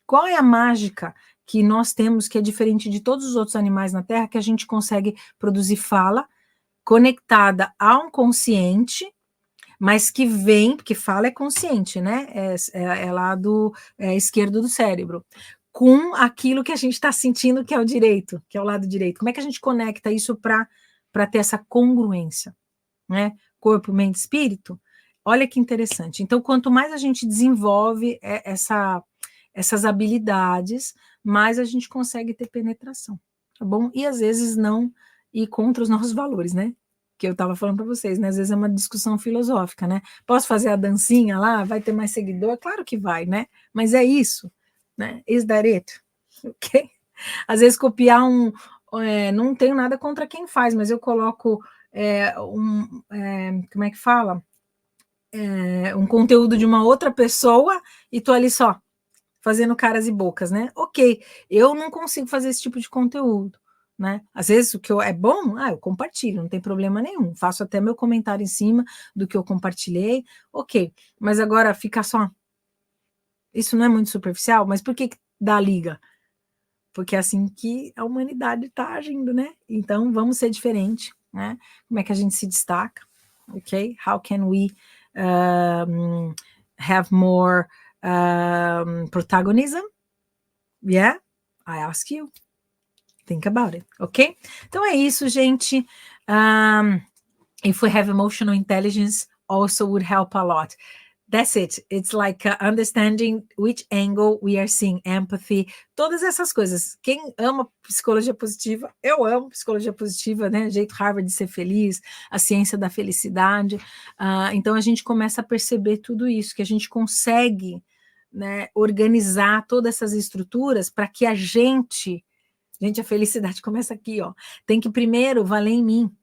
Qual é a mágica que nós temos que é diferente de todos os outros animais na Terra, que a gente consegue produzir fala conectada a um consciente, mas que vem, porque fala é consciente, né? É lado esquerdo do cérebro, com aquilo que a gente está sentindo que é o direito, que é o lado direito. Como é que a gente conecta isso para ter essa congruência? Né? Corpo, mente, espírito. Olha que interessante. Então, quanto mais a gente desenvolve essas habilidades, mais a gente consegue ter penetração, tá bom? E às vezes não ir contra os nossos valores, né? Que eu estava falando para vocês, né? Às vezes é uma discussão filosófica, né? Posso fazer a dancinha lá? Vai ter mais seguidor? Claro que vai, né? Mas é isso, né? Is that it? Ok? Às vezes copiar não tenho nada contra quem faz, mas eu coloco como é que fala? Um conteúdo de uma outra pessoa e tô ali só fazendo caras e bocas, né? Ok, eu não consigo fazer esse tipo de conteúdo, né? Às vezes o que é bom, eu compartilho, não tem problema nenhum, faço até meu comentário em cima do que eu compartilhei, ok, mas agora ficar só, isso não é muito superficial, mas por que dá liga? porque é assim que a humanidade está agindo, né? Então, vamos ser diferente, né? Como é que a gente se destaca, ok? How can we have more protagonism? Yeah, I ask you. Think about it, ok? Então é isso, gente. If we have emotional intelligence, also would help a lot. That's it. It's like understanding which angle we are seeing, empathy, todas essas coisas. Quem ama psicologia positiva, eu amo psicologia positiva, né? Jeito Harvard de ser feliz, a ciência da felicidade. Então a gente começa a perceber tudo isso, que a gente consegue, né, organizar todas essas estruturas para que a gente, a felicidade começa aqui, ó. Tem que primeiro valer em mim.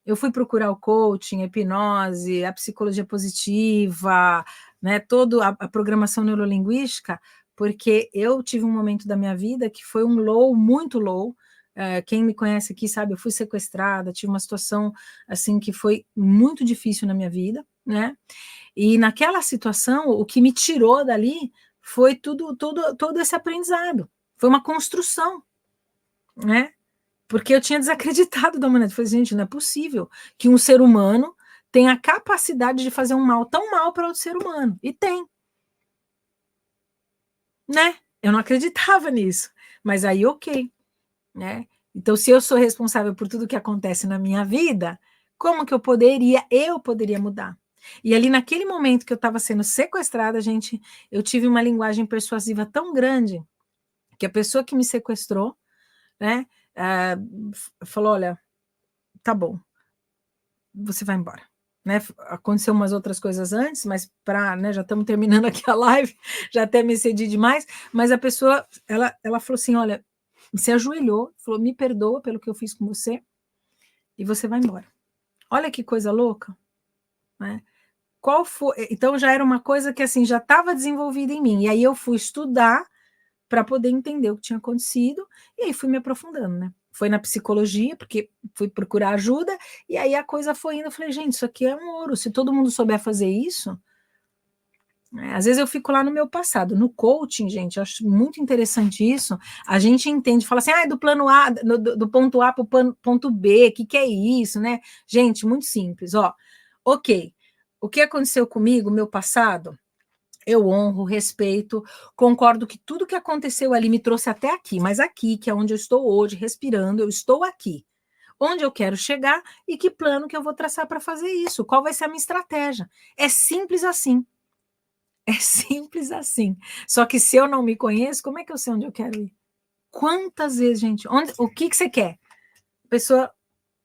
Eu fui procurar o coaching, a hipnose, a psicologia positiva, né, toda a programação neurolinguística, porque eu tive um momento da minha vida que foi um low, muito low. Quem me conhece aqui sabe, eu fui sequestrada, tive uma situação assim que foi muito difícil na minha vida, né? E naquela situação, o que me tirou dali foi todo esse aprendizado. Foi uma construção, né? Porque eu tinha desacreditado da humanidade. Eu falei, gente, não é possível que um ser humano tenha a capacidade de fazer um mal tão mal para outro ser humano. E tem. Né? Eu não acreditava nisso. Mas aí, ok. Né? Então, se eu sou responsável por tudo que acontece na minha vida, como que eu poderia mudar? E ali, naquele momento que eu estava sendo sequestrada, gente, eu tive uma linguagem persuasiva tão grande que a pessoa que me sequestrou, né, falou, olha, tá bom, você vai embora. Né? Aconteceu umas outras coisas antes, mas né, já estamos terminando aqui a live, já até me excedi demais, mas a pessoa, ela falou assim, olha, se ajoelhou, falou, me perdoa pelo que eu fiz com você, e você vai embora. Olha que coisa louca, né? Qual foi? Então já era uma coisa que assim já estava desenvolvida em mim, e aí eu fui estudar para poder entender o que tinha acontecido, e aí fui me aprofundando, né? Foi na psicologia, porque fui procurar ajuda, e aí a coisa foi indo, eu falei, gente, isso aqui é um ouro, se todo mundo souber fazer isso, né? Às vezes eu fico lá no meu passado, no coaching, gente, eu acho muito interessante isso, a gente entende, fala assim, do plano A, do ponto A para o ponto B, o que é isso, né? Gente, muito simples, ó, ok, o que aconteceu comigo, meu passado, eu honro, respeito, concordo que tudo que aconteceu ali me trouxe até aqui, mas aqui, que é onde eu estou hoje, respirando, eu estou aqui. Onde eu quero chegar e que plano que eu vou traçar para fazer isso? Qual vai ser a minha estratégia? É simples assim. É simples assim. Só que se eu não me conheço, como é que eu sei onde eu quero ir? Quantas vezes, gente? O que você quer? A pessoa,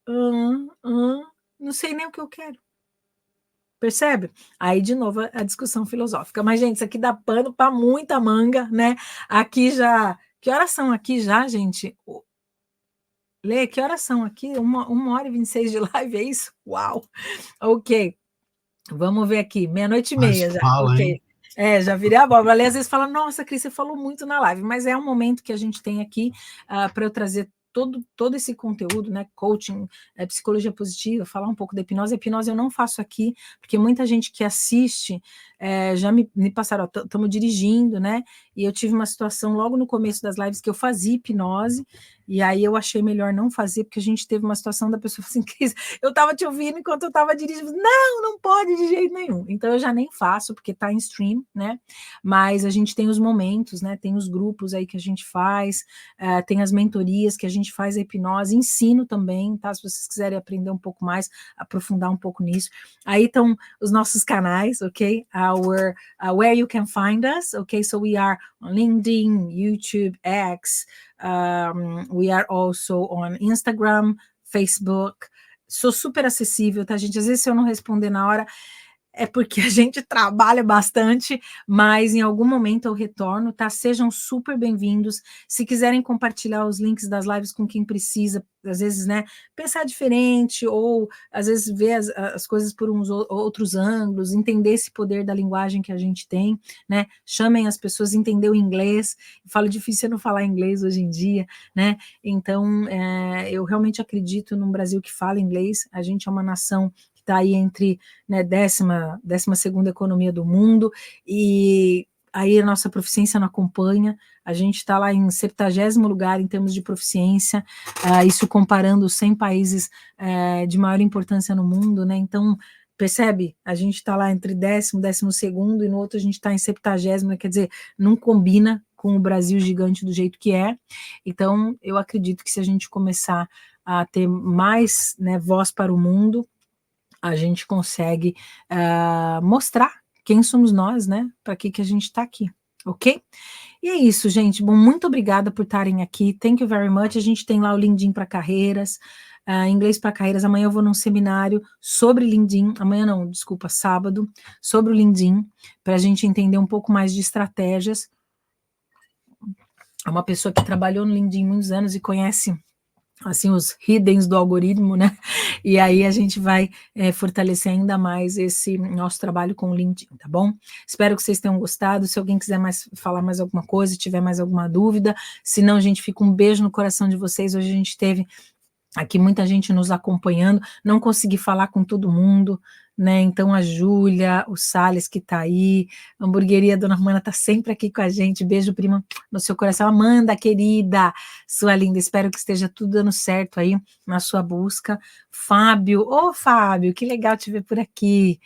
não sei nem o que eu quero. Percebe? Aí, de novo, a discussão filosófica. Mas, gente, isso aqui dá pano para muita manga, né? Aqui já... Que horas são aqui já, gente? Lê, que horas são aqui? 1h26 de live, é isso? Uau! Ok. Vamos ver aqui. 00:30 já. Fala, Ok. hein? Já virei a abóbora. Ali, às vezes fala, nossa, Cris, você falou muito na live, mas é um momento que a gente tem aqui para eu trazer todo esse conteúdo, né? Coaching, psicologia positiva, falar um pouco da hipnose. A hipnose eu não faço aqui, porque muita gente que assiste já me passaram, estamos dirigindo, né? E eu tive uma situação logo no começo das lives que eu fazia hipnose, e aí eu achei melhor não fazer, porque a gente teve uma situação da pessoa assim, Cris, eu estava te ouvindo enquanto eu estava dirigindo. Não pode de jeito nenhum. Então eu já nem faço, porque está em stream, né? Mas a gente tem os momentos, né? Tem os grupos aí que a gente faz, tem as mentorias que a gente faz a hipnose, ensino também, tá? Se vocês quiserem aprender um pouco mais, aprofundar um pouco nisso. Aí estão os nossos canais, ok? Where you can find us, ok? So we are on LinkedIn, YouTube, X, we are also on Instagram, Facebook. Sou super acessível, tá, gente? Às vezes, se eu não responder na hora, é porque a gente trabalha bastante, mas em algum momento eu retorno, tá? Sejam super bem-vindos. Se quiserem compartilhar os links das lives com quem precisa, às vezes, né, pensar diferente, ou às vezes ver as coisas por uns outros ângulos, entender esse poder da linguagem que a gente tem, né? Chamem as pessoas, entender o inglês. Eu falo difícil não falar inglês hoje em dia, né? Então, eu realmente acredito num Brasil que fala inglês. A gente é uma nação está aí entre, né, 12ª economia do mundo, e aí a nossa proficiência não acompanha, a gente está lá em 70º lugar em termos de proficiência, isso comparando 100 países de maior importância no mundo, né? Então, percebe? A gente está lá entre 10º, 12º, e no outro a gente está em 70º, né? Quer dizer, não combina com o Brasil gigante do jeito que é. Então, eu acredito que se a gente começar a ter mais, né, voz para o mundo, a gente consegue mostrar quem somos nós, né? Para que a gente está aqui, ok? E é isso, gente. Bom, muito obrigada por estarem aqui. Thank you very much. A gente tem lá o LinkedIn para carreiras, inglês para carreiras. Amanhã eu vou num seminário sobre LinkedIn. Amanhã não, desculpa, sábado, sobre o LinkedIn, para a gente entender um pouco mais de estratégias. É uma pessoa que trabalhou no LinkedIn muitos anos e conhece assim os hiddens do algoritmo, né? E aí a gente vai fortalecer ainda mais esse nosso trabalho com o LinkedIn, tá bom? Espero que vocês tenham gostado. Se alguém quiser falar mais alguma coisa, tiver mais alguma dúvida, se não, gente, fica um beijo no coração de vocês. Hoje a gente teve aqui muita gente nos acompanhando, não consegui falar com todo mundo, né? Então a Júlia, o Salles que tá aí, a hamburgueria Dona Romana tá sempre aqui com a gente. Beijo, prima, no seu coração. Amanda, querida, sua linda, espero que esteja tudo dando certo aí na sua busca. Fábio, Fábio, que legal te ver por aqui.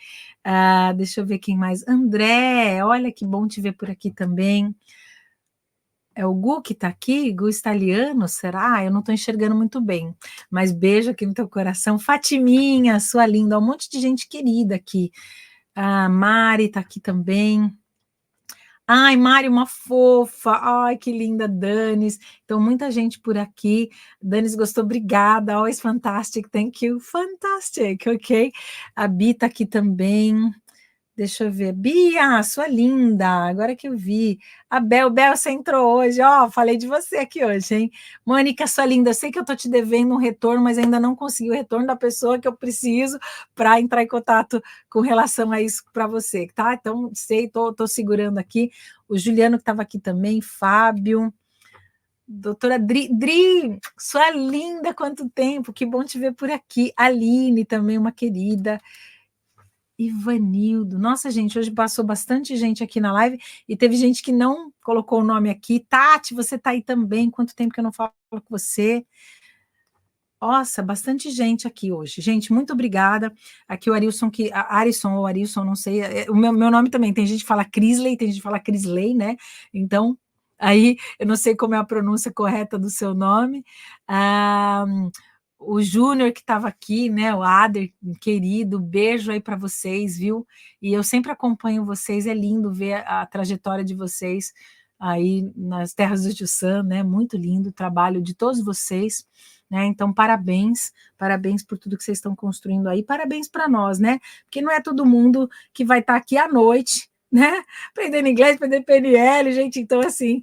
Deixa eu ver quem mais. André, olha que bom te ver por aqui também. É o Gu que está aqui? Gu italiano, será? Eu não estou enxergando muito bem, mas beijo aqui no teu coração. Fatiminha, sua linda, um monte de gente querida aqui. A Mari está aqui também. Ai, Mari, uma fofa. Ai, que linda, Danis. Então, muita gente por aqui. Danis gostou, obrigada. Always fantastic, thank you. Fantastic, ok. A Bi está aqui também. Deixa eu ver. Bia, sua linda, agora que eu vi. A Bel, você entrou hoje, falei de você aqui hoje, hein? Mônica, sua linda, eu sei que eu tô te devendo um retorno, mas ainda não consegui o retorno da pessoa que eu preciso para entrar em contato com relação a isso para você, tá? Então, sei, tô segurando aqui. O Juliano que estava aqui também, Fábio. Doutora Dri, sua linda, quanto tempo, que bom te ver por aqui. Aline também, uma querida. Ivanildo, nossa gente, hoje passou bastante gente aqui na live e teve gente que não colocou o nome aqui. Tati, você tá aí também, quanto tempo que eu não falo com você? Nossa, bastante gente aqui hoje. Gente, muito obrigada. Aqui o Arilson, Arilson, não sei, o meu nome também, tem gente que fala Crisley, tem gente que fala Crisley, né? Então, aí eu não sei como é a pronúncia correta do seu nome. O Júnior que estava aqui, né, o Ader, querido, beijo aí para vocês, viu? E eu sempre acompanho vocês, é lindo ver a trajetória de vocês aí nas terras do Jussan, né? Muito lindo o trabalho de todos vocês, né? Então, parabéns por tudo que vocês estão construindo aí, parabéns para nós, né? Porque não é todo mundo que vai estar aqui à noite, né? Aprendendo inglês, aprendendo PNL, gente, então assim,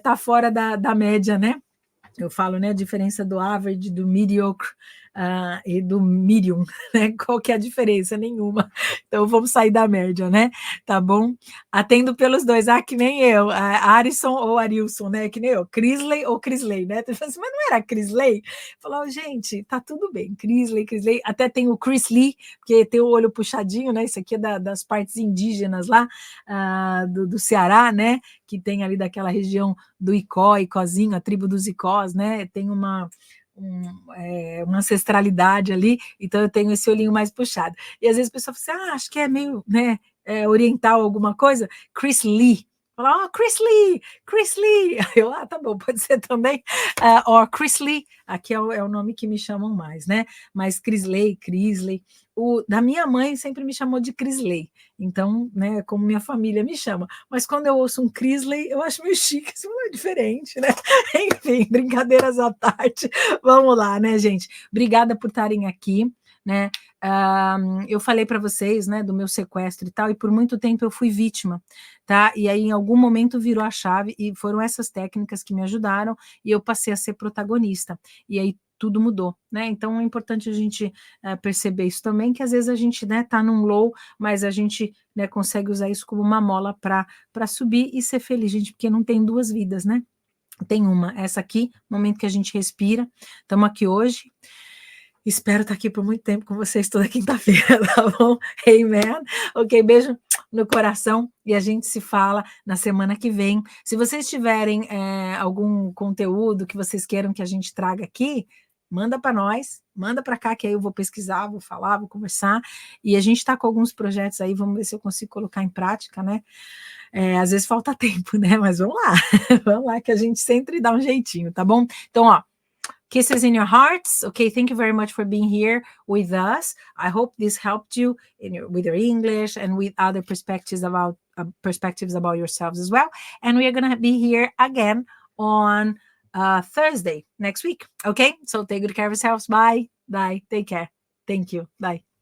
tá fora da média, né? Eu falo, né, a diferença do average, do mediocre e do medium, né? Qual que é a diferença? Nenhuma. Então vamos sair da média, né? Tá bom? Atendo pelos dois, que nem eu, Arison ou Arilson, né? Que nem eu, Crisley ou Crisley, né? Mas não era Crisley? Falou, gente, tá tudo bem, Crisley, até tem o Chris Lee, porque tem o olho puxadinho, né? Isso aqui é das partes indígenas lá do Ceará, né? Que tem ali daquela região do Icó, Icózinho, a tribo dos Icós, né? Tem uma ancestralidade ali, então eu tenho esse olhinho mais puxado. E às vezes a pessoa fala assim, acho que é meio, né, oriental alguma coisa. Chris Lee. Fala, Chris Lee. Eu, tá bom, pode ser também. Chris Lee, aqui é o nome que me chamam mais, né? Mas Crisley. Da minha mãe sempre me chamou de Crisley, então, né, como minha família me chama, mas quando eu ouço um Crisley, eu acho meio chique, isso é diferente, né? Enfim, brincadeiras à parte, vamos lá, né, gente? Obrigada por estarem aqui, né? Eu falei para vocês, né, do meu sequestro e tal, e por muito tempo eu fui vítima, tá? E aí em algum momento virou a chave e foram essas técnicas que me ajudaram e eu passei a ser protagonista. E aí tudo mudou, né? Então é importante a gente perceber isso também, que às vezes a gente, né, tá num low, mas a gente, né, consegue usar isso como uma mola para subir e ser feliz, gente, porque não tem duas vidas, né? Tem uma, essa aqui, momento que a gente respira. Estamos aqui hoje. Espero estar aqui por muito tempo com vocês toda quinta-feira, tá bom? Amen. Ok, beijo no coração e a gente se fala na semana que vem. Se vocês tiverem algum conteúdo que vocês queiram que a gente traga aqui, manda para nós, manda para cá, que aí eu vou pesquisar, vou falar, vou conversar. E a gente está com alguns projetos aí, vamos ver se eu consigo colocar em prática, né? Às vezes falta tempo, né? Mas vamos lá, vamos lá, que a gente sempre dá um jeitinho, tá bom? Então, ó, kisses in your hearts. Okay, thank you very much for being here with us. I hope this helped you with your English and with other perspectives about yourselves as well. And we are going to be here again on Thursday next week. Okay, so take good care of yourselves. Bye. Take care. Thank you. Bye.